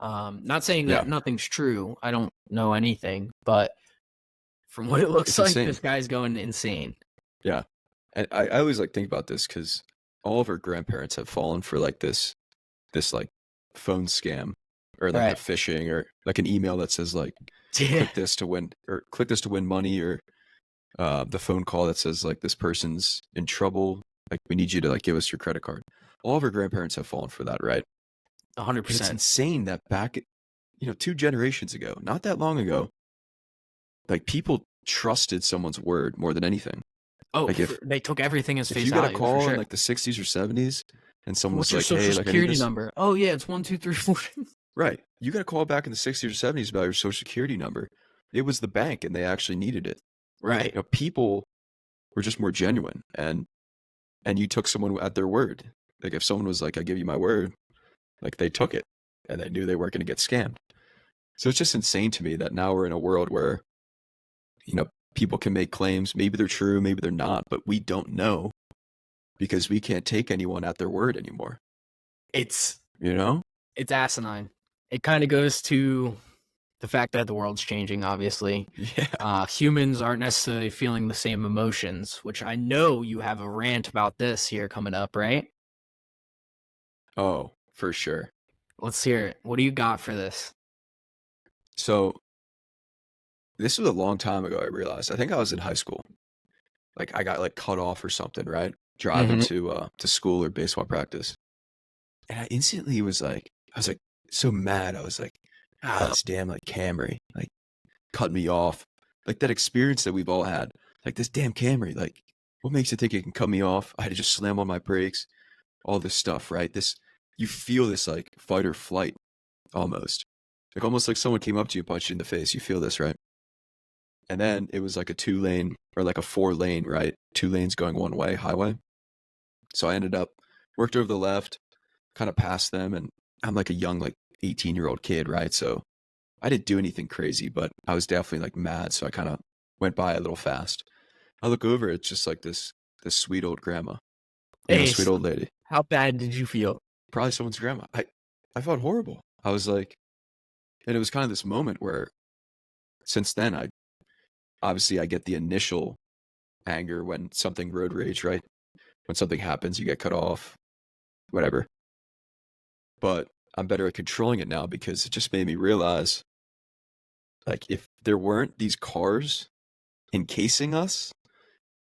Not saying Yeah, that nothing's true. I don't know anything, but from what it looks it's like, insane. this guy's going insane. Yeah, and I always like think about this because all of our grandparents have fallen for like this like phone scam or like a Right. phishing or like an email that says like Yeah. click this to win money, or the phone call that says like this person's in trouble, like we need you to like give us your credit card. All of our grandparents have fallen for that, right? But it's 100%. insane that back 2 generations ago, not that long ago, like people trusted someone's word more than anything. Oh, Like they took everything as if face you got a value, for call in sure. like the 60s or 70s and someone What's was your like, hey, social like I need security this. number? Oh, yeah, it's 1, 2, 3, 4. Right. You got a call back in the 60s or 70s about your social security number. It was the bank and they actually needed it. Right. People were just more genuine, and you took someone at their word. Like if someone was like, I give you my word, like they took it and they knew they weren't going to get scammed. So it's just insane to me that now we're in a world where, people can make claims. Maybe they're true, maybe they're not, but we don't know because we can't take anyone at their word anymore. It's you know? it's asinine. It kind of goes to the fact that the world's changing, obviously. Yeah. Humans aren't necessarily feeling the same emotions, which I know you have a rant about this here coming up, right? Oh, for sure. Let's hear it. What do you got for this? So this was a long time ago, I realized. I think I was in high school. Like I got like cut off or something, right? Driving Mm-hmm. to school or baseball practice. And I instantly was like, I was like so mad. I was like, this damn like Camry, like cut me off. Like that experience that we've all had. Like this damn Camry, like what makes it think it can cut me off? I had to just slam on my brakes, all this stuff, right? This you feel this like fight or flight almost. Like almost like someone came up to you and punched you in the face. You feel this, right? And then it was like a 2-lane or like a 4-lane, right? 2 lanes going one way, highway. So I ended up worked over the left, kind of past them, and I'm like a young, like 18-year-old kid, right? So I didn't do anything crazy, but I was definitely like mad, so I kind of went by a little fast. I look over, it's just like this sweet old grandma, Hey, sweet old lady, how bad did you feel? probably someone's grandma. I felt horrible. I was like, and it was kind of this moment where since then I obviously I get the initial anger when something road rage, right? When something happens, you get cut off, whatever. But I'm better at controlling it now because it just made me realize, like, if there weren't these cars encasing us,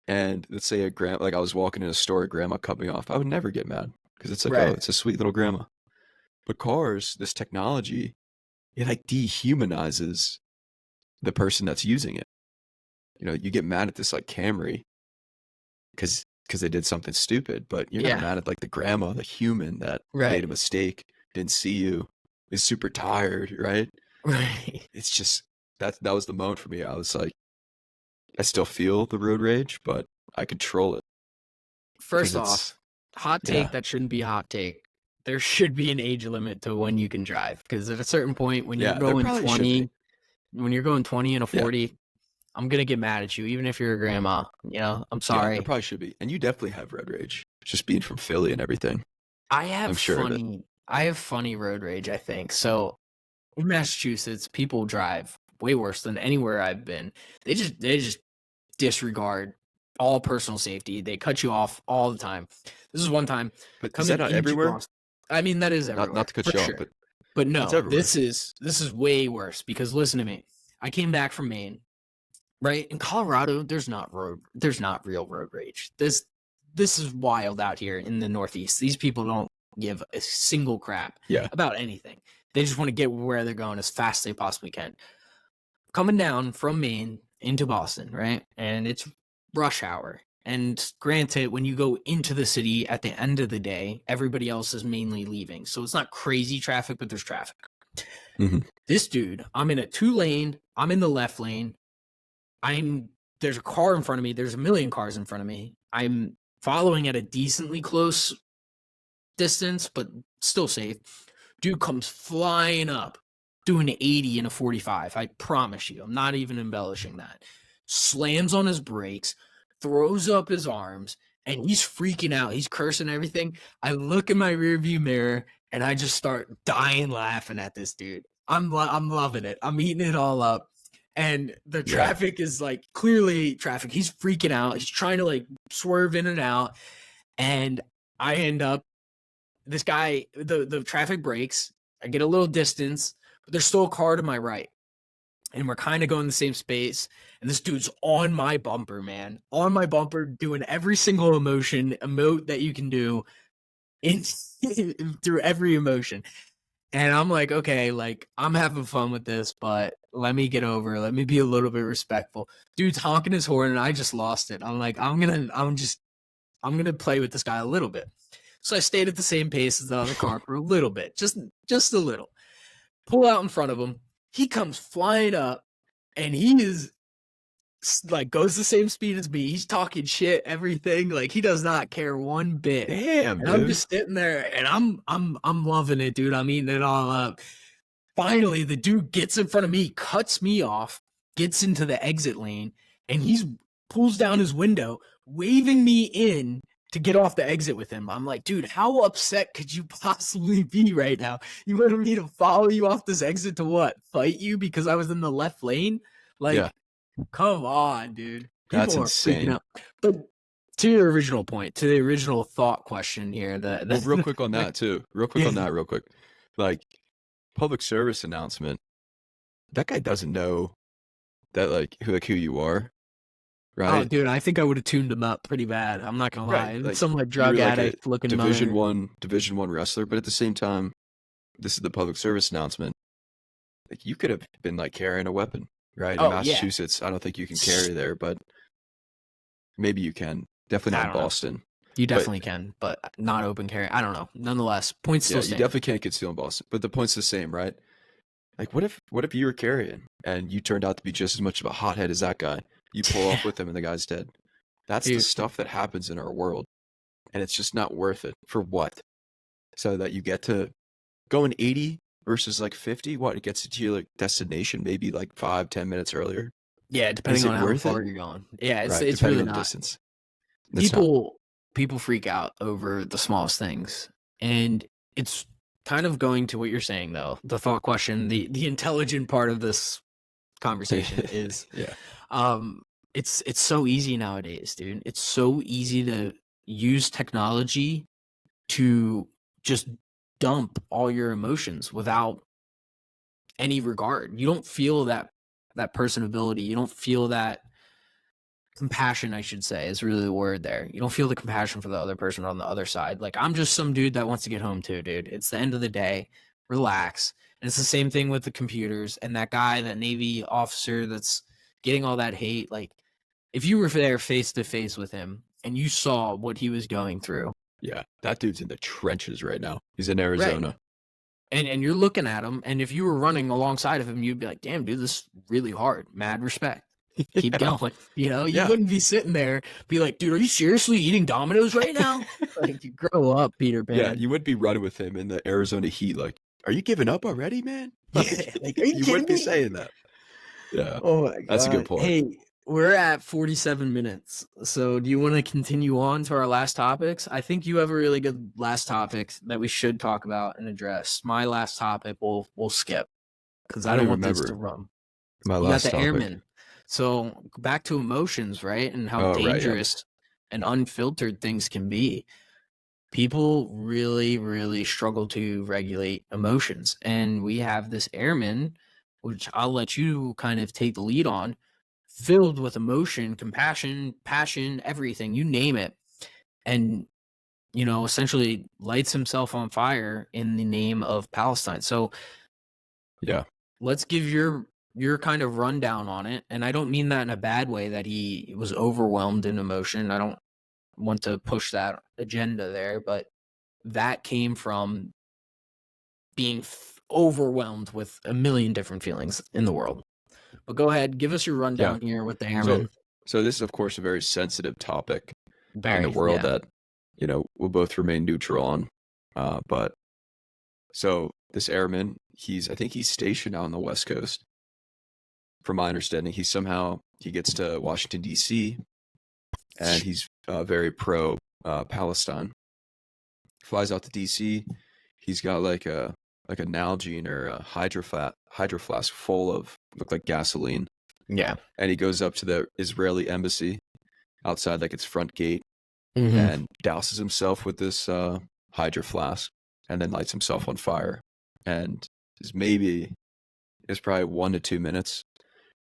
and let's say like I was walking in a store, grandma cut me off, I would never get mad because it's like, oh, Right. it's a sweet little grandma. But cars, this technology, it like dehumanizes the person that's using it. You know, you get mad at this like Camry because they did something stupid, but you're not Yeah. mad at like the grandma, the human that Right. made a mistake, didn't see you, is super tired, right? Right. It's just that was the moment for me. I was like, I still feel the road rage, but I control it because First it's off, hot yeah, take that shouldn't be a hot take. There should be an age limit to when you can drive because at a certain point, when you're yeah. There going probably should be. 20, when you're going 20 and a Yeah, 40, I'm gonna get mad at you, even if you're a grandma. You know, I'm yeah. There sorry. probably should be, and you definitely have road rage. Just being from Philly and everything, I'm sure of it. I have funny road rage, I think. So in Massachusetts, people drive way worse than anywhere I've been. They just disregard all personal safety. They cut you off all the time. This is one time But is that coming not into everywhere? Boston. I mean, that is Not everywhere to cut for you off, sure. but But it's no, everywhere. this is way worse because listen to me. I came back from Maine, right? In Colorado, there's not real road rage. This is wild out here in the Northeast. These people don't give a single crap Yeah. about anything. They just want to get where they're going as fast as they possibly can. Coming down from Maine into Boston, right? And it's rush hour. And granted, when you go into the city at the end of the day, everybody else is mainly leaving. So it's not crazy traffic, but there's traffic. Hmm. This dude, I'm in a 2-lane, I'm in the left lane. There's a car in front of me, there's a million cars in front of me. I'm following at a decently close distance, but still safe. Dude comes flying up, doing an 80 and a 45. I promise you, I'm not even embellishing that. Slams on his brakes, throws up his arms, and he's freaking out. He's cursing everything. I look in my rearview mirror and I just start dying laughing at this dude. I'm loving it. I'm eating it all up. And the Yeah. traffic is like clearly traffic. He's freaking out. He's trying to like swerve in and out. And I end up this guy, the traffic breaks. I get a little distance, but there's still a car to my right. And we're kind of going the same space. And this dude's on my bumper, man. On my bumper, doing every single emote that you can do in through every emotion. And I'm like, okay, like I'm having fun with this, but let me get over. Let me be a little bit respectful. Dude's honking his horn, and I just lost it. I'm like, I'm gonna play with this guy a little bit. So I stayed at the same pace as the other car for a little bit, just a little. Pull out in front of him. He comes flying up, and he is like goes the same speed as me. He's talking shit, everything. Like he does not care one bit. Damn, And I'm dude. just sitting there, and I'm loving it, dude. I'm eating it all up. Finally, the dude gets in front of me, cuts me off, gets into the exit lane, and he's pulls down his window, waving me in to get off the exit with him. I'm like, dude, how upset could you possibly be right now? You wanted me to follow you off this exit to what? Fight you because I was in the left lane? Like, Yeah, come on, dude. that's People are freaking insane. out. But to your original point, to the original thought question here, Well, real quick on that too. Real quick on that, real quick. Like, public service announcement. That guy doesn't know that who you are, Oh, right? dude, I think I would have tuned him up pretty bad. I'm not gonna Right. lie. Like Some like you're drug like a addict looking Division mother. One wrestler, but at the same time, this is the public service announcement. Like you could have been like carrying a weapon, right? In Oh yeah, Massachusetts, I don't think you can carry there, but maybe you can. Definitely not I in don't know. Boston. You But definitely can, but not open carry. I don't know. Nonetheless, points yeah, still you stand. definitely can't conceal in Boston. But the point's the same, right? Like what if you were carrying and you turned out to be just as much of a hothead as that guy? You pull off with him and the guy's dead. That's the Dude, stuff that happens in our world. And it's just not worth it. For what? So that you get to go in 80 versus like 50? What? It gets you to your like destination maybe like 5-10 minutes earlier. yeah, Is depending it on how worth far it? you're going. Yeah, Right, it's depending really on the not. distance. It's not. People freak out over the smallest things, and it's kind of going to what you're saying though. The thought question, the intelligent part of this conversation is, Yeah. um, it's so easy nowadays, dude. It's so easy to use technology to just dump all your emotions without any regard. You don't feel that personability. You don't feel that compassion, I should say, is really the word there. You don't feel the compassion for the other person on the other side. Like, I'm just some dude that wants to get home too, dude. It's the end of the day. Relax. And it's the same thing with the computers and that guy, that Navy officer that's getting all that hate. Like, if you were there face to face with him and you saw what he was going through, Yeah. That dude's in the trenches right now. He's in right? Arizona. And you're looking at him, and if you were running alongside of him, you'd be like, damn, dude, this is really hard. Mad respect. Keep Yeah. going. You know, you Yeah. wouldn't be sitting there, be like, dude, are you seriously eating Domino's right now? Like, you grow up, Peter Yeah, Pan. you wouldn't be running with him in the Arizona heat like, "Are you giving up already, man?" Yeah, like, are you You kidding wouldn't be me? saying that. Yeah, Oh my that's a good god. point. Hey, we're at 47 minutes. So do you want to continue on to our last topics? I think you have a really good last topic that we should talk about and address. My last topic we'll skip because I I don't don't even want this to remember run. my You got last the topic. Airmen. So back to emotions, right? And how Oh, right, yeah. dangerous and unfiltered things can be. People really, really struggle to regulate emotions. And we have this Airman, which I'll let you kind of take the lead on, filled with emotion, compassion, passion, everything, you name it. And, you know, essentially lights himself on fire in the name of Palestine. So Yeah. let's give your kind of rundown on it. And I don't mean that in a bad way, that he was overwhelmed in emotion. I don't want to push that agenda there, but that came from being overwhelmed with a million different feelings in the world. But go ahead, give us your Yeah. rundown here with the So Airmen. so this is, of course, a very sensitive topic in the Very, world yeah. that, we'll both remain neutral on. But so this airman, I think he's stationed out on the West Coast. From my understanding, he gets to Washington, D.C., and he's very pro Palestine. Flies out to DC. He's got like a Nalgene or a hydro flask full of look like gasoline, Yeah. and he goes up to the Israeli embassy outside like its front gate Mm-hmm. and douses himself with this hydro flask, and then lights himself on fire. And it's probably 1 to 2 minutes,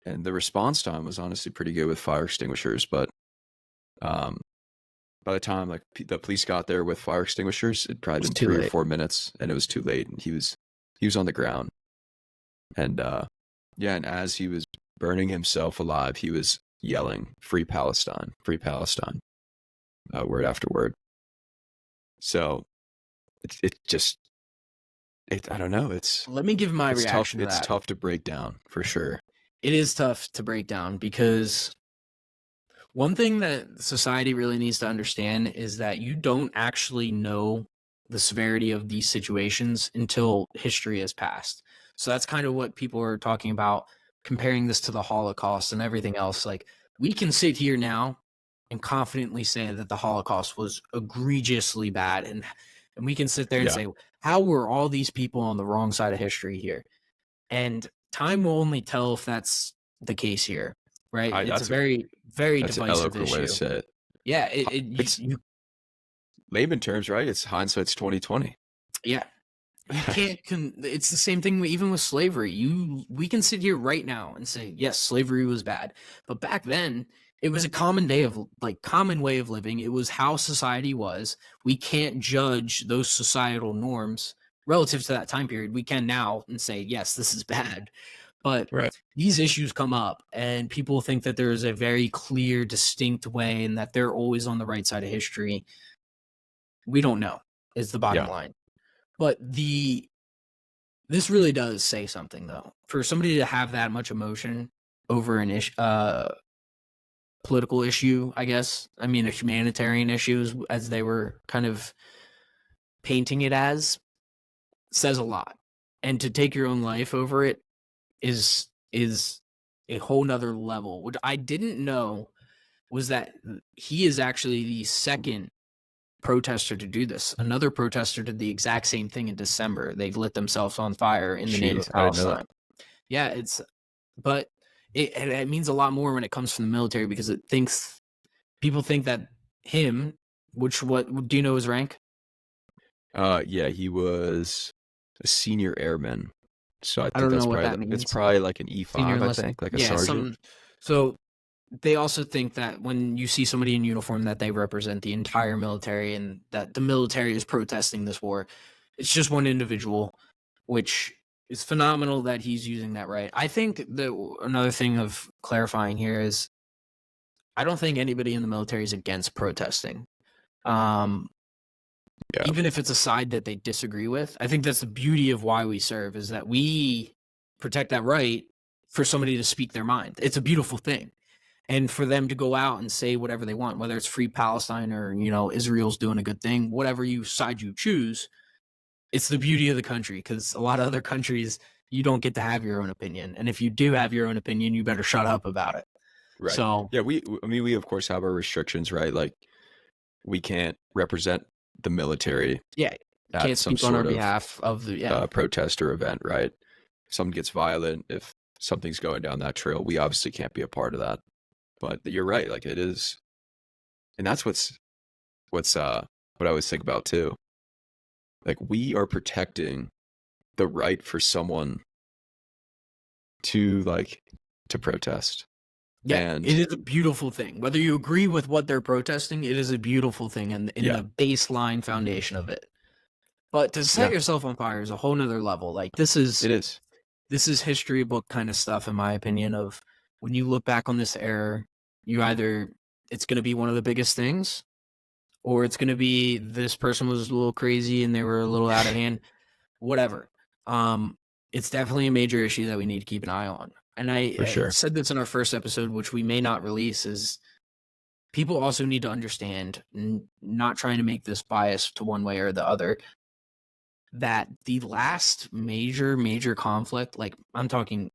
and the response time was honestly pretty good with fire extinguishers, but um, by the time like the police got there with fire extinguishers, it'd probably It's been too 3 or late. 4 minutes, and it was too late. And he was on the ground, and yeah, and as he was burning himself alive, he was yelling, "Free Palestine, free Palestine," word after word. So I don't know. Let me give my It's tough. reaction to It's that. tough to break down for sure. It is tough to break down because one thing that society really needs to understand is that you don't actually know the severity of these situations until history has passed. So that's kind of what people are talking about, comparing this to the Holocaust and everything else. Like, we can sit here now and confidently say that the Holocaust was egregiously bad. And we can sit there and say, how were all these people on the wrong side of history here? And time will only tell if that's the case here, right? It's a very, very That's an divisive eloquent way to issue. say it. Yeah, It's layman terms, right? It's hindsight's 2020. Yeah, you can't. It's the same thing even with slavery. We can sit here right now and say yes, slavery was bad, but back then it was a common way of living. It was how society was. We can't judge those societal norms relative to that time period. We can now and say yes, this is bad, but these issues come up, and people think that there is a very clear, distinct way, and that they're always on the right side of history. We don't know. Is the bottom line. But this really does say something, though. For somebody to have that much emotion over an political issue, I guess. I mean, a humanitarian issue, as they were kind of painting it as, says a lot. And to take your own life over it is a whole nother level. What I didn't know was that he is actually the second protester to do this. Another protester did the exact same thing in December. They lit themselves on fire in the name of Palestine. Yeah, but it means a lot more when it comes from the military, because people think that him, what do you know his rank? Yeah, he was a senior airman. So I think that's probably that means. It's probably like an E5, I think, like a sergeant. So they also think that when you see somebody in uniform that they represent the entire military, and that the military is protesting this war. It's just one individual, which is phenomenal that he's using that right. I think that another thing of clarifying here is I don't think anybody in the military is against protesting. Even if it's a side that they disagree with. I think that's the beauty of why we serve, is that we protect that right for somebody to speak their mind. It's a beautiful thing. And for them to go out and say whatever they want, whether it's free Palestine or, Israel's doing a good thing, whatever side you choose, it's the beauty of the country, because a lot of other countries, you don't get to have your own opinion. And if you do have your own opinion, you better shut up about it. Right. So, yeah, we of course have our restrictions, right? Like, we can't represent the military. Yeah. Can't speak on our behalf of the protest or event, right? If someone gets violent, if something's going down that trail, we obviously can't be a part of that. But you're right, like it is, and that's what I always think about too. Like, we are protecting the right for someone to protest. Yeah, and it is a beautiful thing. Whether you agree with what they're protesting, it is a beautiful thing, and in the baseline foundation of it. But to set yourself on fire is a whole nother level. Like, this is history book kind of stuff, in my opinion, of when you look back on this era, it's going to be one of the biggest things, or it's going to be this person was a little crazy and they were a little out of hand, whatever. It's definitely a major issue that we need to keep an eye on. And I said this in our first episode, which we may not release, is people also need to understand, not trying to make this bias to one way or the other, that the last major conflict, like I'm talking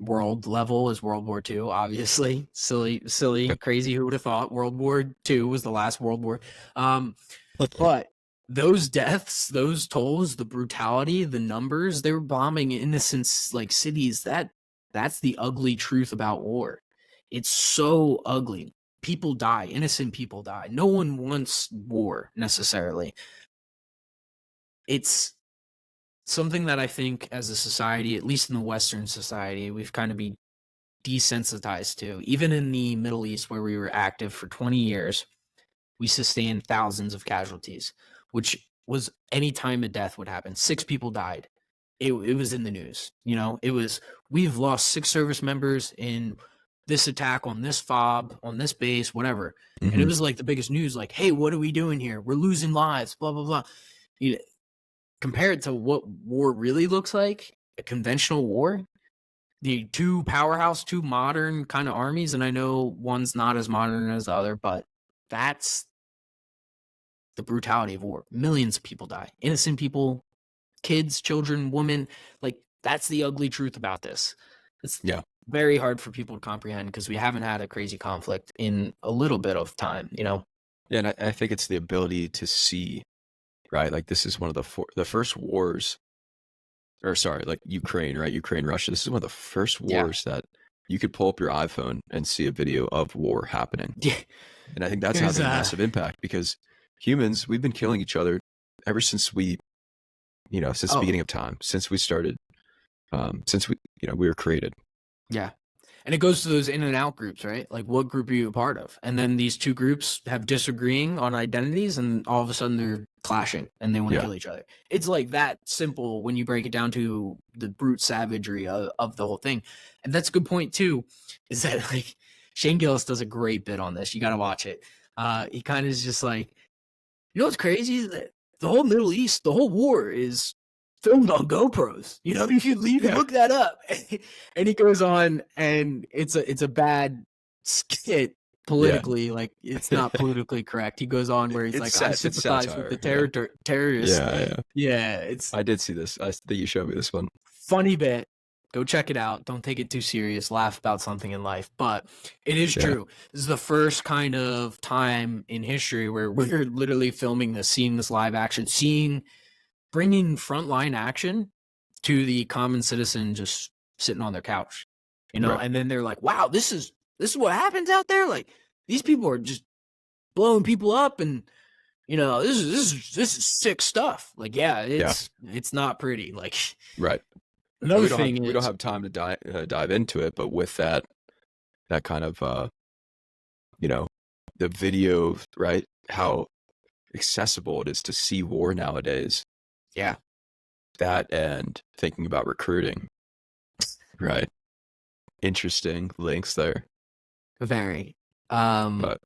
world level, is World War II, obviously. Silly, crazy. Who would have thought World War II was the last World War? But those deaths, those tolls, the brutality, the numbers, they were bombing innocent cities. That's the ugly truth about war. It's so ugly. People die. Innocent people die. No one wants war necessarily. It's something that I think as a society, at least in the Western society, we've kind of been desensitized to. Even in the Middle East, where we were active for 20 years, we sustained thousands of casualties, which was any time a death would happen. 6 people died. It was in the news. It was, we've lost 6 service members in this attack on this FOB, on this base, whatever. Mm-hmm. And it was like the biggest news, like, hey, what are we doing here? We're losing lives, blah, blah, blah. Compared to what war really looks like, a conventional war, the two modern kind of armies, and I know one's not as modern as the other, but that's the brutality of war. Millions of people die. Innocent people, kids, children, women, that's the ugly truth about this. very hard for people to comprehend because we haven't had a crazy conflict in a little bit of time, you know? Yeah, and I think it's the ability to see, right? Like this is one of the first wars, or sorry, like Ukraine, right? Ukraine, Russia. This is one of the first Yeah. wars that you could pull up your iPhone and see a video of war happening. Yeah. And I think that's There's having a massive impact because humans, we've been killing each other ever since since the oh, beginning of time, since we started, since we were created. yeah. And it goes to those in and out groups, right? Like, what group are you a part of? And then these two groups have disagreeing on identities, and all of a sudden they're clashing and they want to Yeah. kill each other. It's like that simple when you break it down to the brute savagery of the whole thing. And that's a good point, too, is that, like, Shane Gillis does a great bit on this. You got to watch it. He kind of is just like, you know what's crazy is that the whole Middle East, the whole war is filmed on GoPros. You know, you can look that up. And he goes on, and it's a bad skit politically. Yeah. Like, it's not politically correct. He goes on where he's It's like, I it's sympathize satire, with the terrorists. Yeah. Yeah, it's I did see this. I think you showed me this one. funny bit. Go check it out. Don't take it too serious. Laugh about something in life. But it is true. This is the first kind of time in history where we're literally filming this, seeing this live action, bringing frontline action to the common citizen just sitting on their couch, you know? Right. And then they're like, wow, this is what happens out there. Like, these people are just blowing people up, and you know, this is sick stuff. Like, yeah, it's not pretty. Like, right. Another thing is we don't have time to dive into it, but with that kind of the video, right? How accessible it is to see war nowadays. Yeah. That and thinking about recruiting, right? Interesting links there. Very. But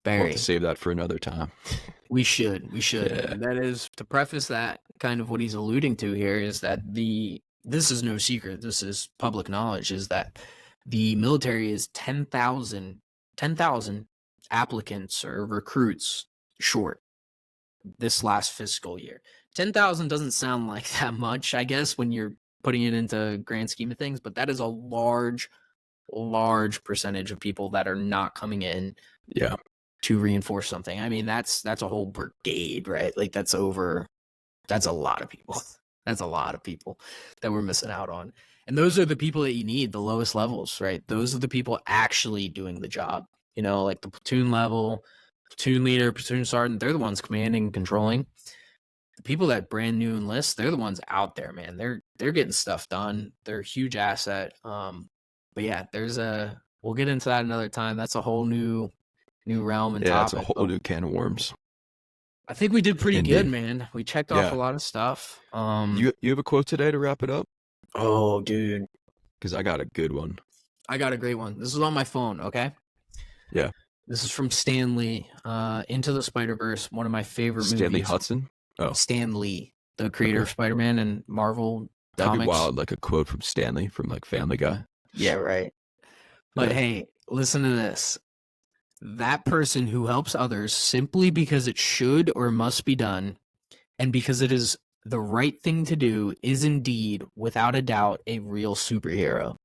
very. We'll have to save that for another time. We should. Yeah. And that is, to preface that, kind of what he's alluding to here is that this is no secret. This is public knowledge, is that the military is 10,000 applicants or recruits short this last fiscal year. 10,000 doesn't sound like that much, I guess, when you're putting it into grand scheme of things, but that is a large percentage of people that are not coming in to reinforce something. I mean, that's a whole brigade, right? Like, that's a lot of people. That's a lot of people that we're missing out on. And those are the people that you need, the lowest levels, right? Those are the people actually doing the job, you know, like the platoon level, platoon leader, platoon sergeant. They're the ones commanding and controlling. The people that brand new enlist, they're the ones out there, man. They're getting stuff done. They're a huge asset. But yeah, we'll get into that another time. That's a whole new realm and topic. It's a whole new can of worms. I think we did pretty good, man. We checked off a lot of stuff. You have a quote today to wrap it up? Oh, dude. Because I got a good one. I got a great one. This is on my phone, okay? Yeah. This is from Stan Lee, Into the Spider-Verse, one of my favorite movies. Stanley Hudson? Oh. Stan Lee, the creator of Spider-Man and Marvel That'd comics. Be wild, like a quote from Stanley from like Family Guy. Yeah, right. But hey, listen to this. That person who helps others simply because it should or must be done, and because it is the right thing to do, is indeed, without a doubt, a real superhero.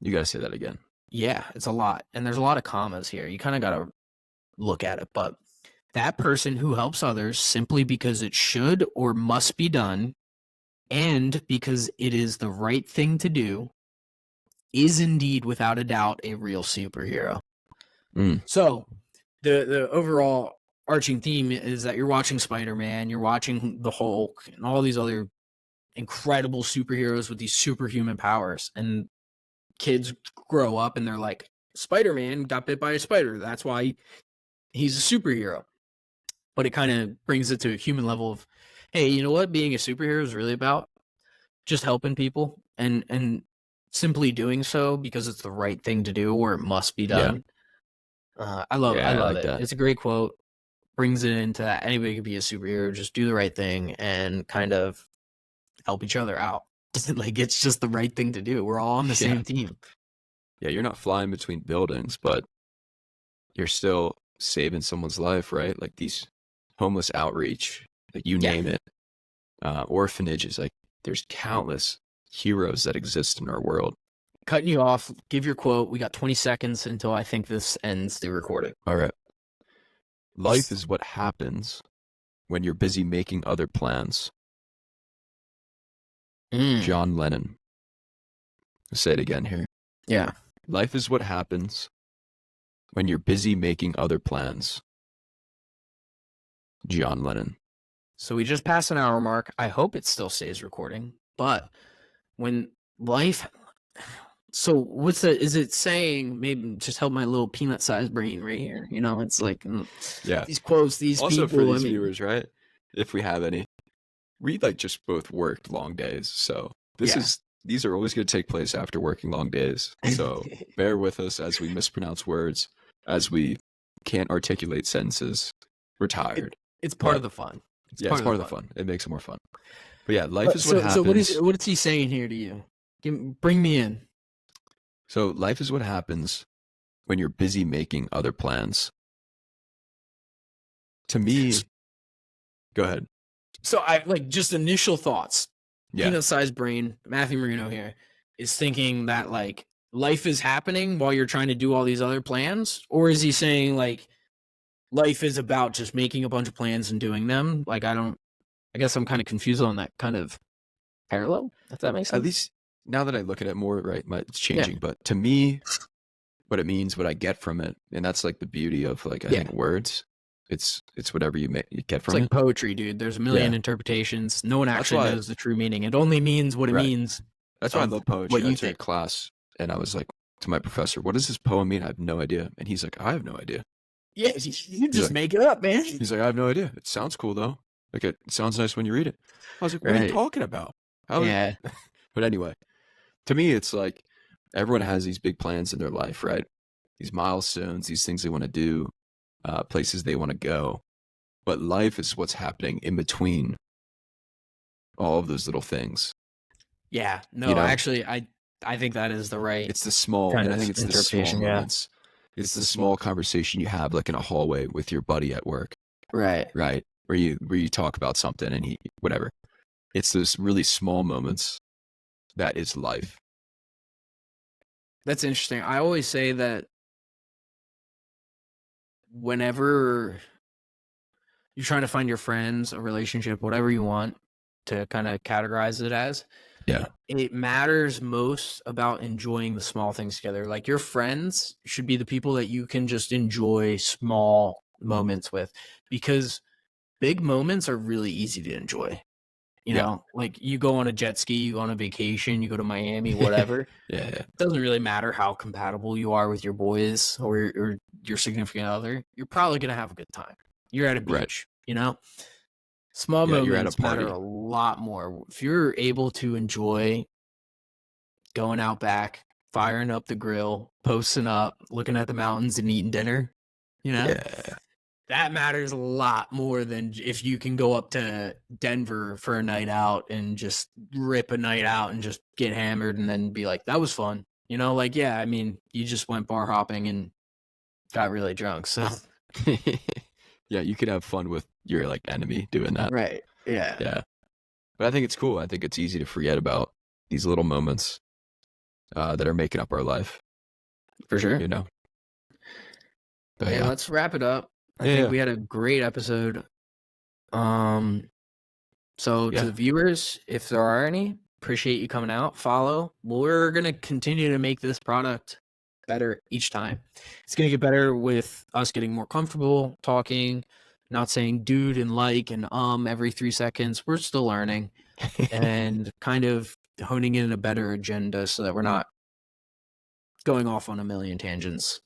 You gotta say that again. Yeah, it's a lot. And there's a lot of commas here. You kind of got to look at it. But that person who helps others simply because it should or must be done, and because it is the right thing to do, is indeed, without a doubt, a real superhero. So the overall arching theme is that you're watching Spider-Man, you're watching the Hulk, and all these other incredible superheroes with these superhuman powers. And kids grow up and they're like, Spider-Man got bit by a spider. That's why he's a superhero. But it kind of brings it to a human level of, hey, you know what? Being a superhero is really about just helping people and simply doing so because it's the right thing to do or it must be done. Yeah. I love it. That. It's a great quote. Brings it into that anybody can be a superhero. Just do the right thing and kind of help each other out. Like, it's just the right thing to do. We're all on the same team. Yeah, you're not flying between buildings, but you're still saving someone's life, right? Like these homeless outreach, like you name it, orphanages. Like, there's countless heroes that exist in our world. cutting you off. Give your quote. We got 20 seconds until I think this ends the recording. All right. Life is what happens when you're busy making other plans. John Lennon. I'll say it again here. Yeah. Life is what happens when you're busy making other plans. John Lennon. So we just passed an hour mark. I hope it still stays recording. But when life... So what's that? Is it saying, maybe just help my little peanut-sized brain right here? You know, it's like, Yeah. these quotes, these also people. for these viewers, right? If we have any, we like just both worked long days. So these are always going to take place after working long days. So bear with us as we mispronounce words, as we can't articulate sentences. We're tired. It's part of the fun. It's part of the fun. It makes it more fun. But yeah, life is what happens. So what is he saying here to you? Bring me in. So life is what happens when you're busy making other plans. To me, go ahead. So I like just initial thoughts. Yeah. Peanut-sized brain, Matthew Marino here, is thinking that like life is happening while you're trying to do all these other plans? Or is he saying like life is about just making a bunch of plans and doing them? Like I guess I'm kind of confused on that kind of parallel, if that makes sense. At least now that I look at it more, right, it's changing. But to me, what it means, what I get from it, and that's like the beauty of like I think words. It's whatever you get from it. It's like poetry, dude. There's a million interpretations. No one actually knows the true meaning. It only means what it means. That's why I love poetry. What you I took class, and I was like to my professor, "What does this poem mean?" I have no idea. And he's like, "I have no idea." Yeah, you just make it up, man. He's like, "I have no idea. It sounds cool though. Like it sounds nice when you read it." I was like, "What are you talking about?" Yeah. But anyway, to me, it's like everyone has these big plans in their life, right? These milestones, these things they want to do, places they want to go. But life is what's happening in between all of those little things. Yeah. No, actually, I think that is the right. It's the small, and I think it's the small moments. It's the small conversation you have, like in a hallway with your buddy at work. Right. Right. Where you talk about something and whatever. It's those really small moments that is life. That's interesting. I always say that whenever you're trying to find your friends, a relationship, whatever you want to kind of categorize it as, it matters most about enjoying the small things together. Like your friends should be the people that you can just enjoy small moments with, because big moments are really easy to enjoy. You know, like you go on a jet ski, you go on a vacation, you go to Miami, whatever. It doesn't really matter how compatible you are with your boys or your significant other. You're probably going to have a good time. You're at a beach, you know? Small moments matter a lot more. If you're able to enjoy going out back, firing up the grill, posting up, looking at the mountains and eating dinner, you know? That matters a lot more than if you can go up to Denver for a night out and just rip a night out and just get hammered and then be like, that was fun. You know, like, yeah, I mean, you just went bar hopping and got really drunk. So, yeah, you could have fun with your like enemy doing that. Right. Yeah. Yeah. But I think it's cool. I think it's easy to forget about these little moments that are making up our life. For sure. You know? But yeah, let's wrap it up. I think we had a great episode. So to the viewers, if there are any, appreciate you coming out. Follow. We're going to continue to make this product better each time. It's going to get better with us getting more comfortable talking, not saying dude and like and every 3 seconds. We're still learning and kind of honing in a better agenda so that we're not going off on a million tangents,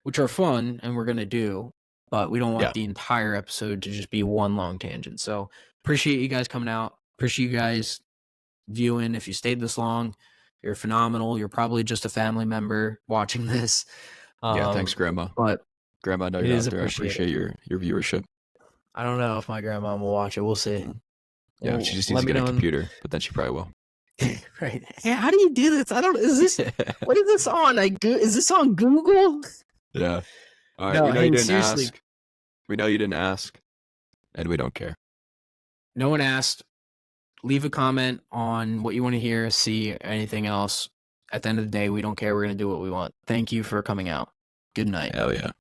which are fun and we're going to do. But we don't want the entire episode to just be one long tangent. So appreciate you guys coming out. Appreciate you guys viewing. If you stayed this long, you're phenomenal. You're probably just a family member watching this. Thanks, Grandma. But Grandma, I know you're out there. I appreciate your viewership. I don't know if my grandma will watch it. We'll see. Yeah, she just needs to get a computer, but then she probably will. Right. Hey, how do you do this? What is this on? Is this on Google? Yeah. All right, we know you didn't ask. We know you didn't ask, and we don't care. No one asked. Leave a comment on what you want to hear, see, anything else. At the end of the day, we don't care. We're going to do what we want. Thank you for coming out. Good night. Hell yeah.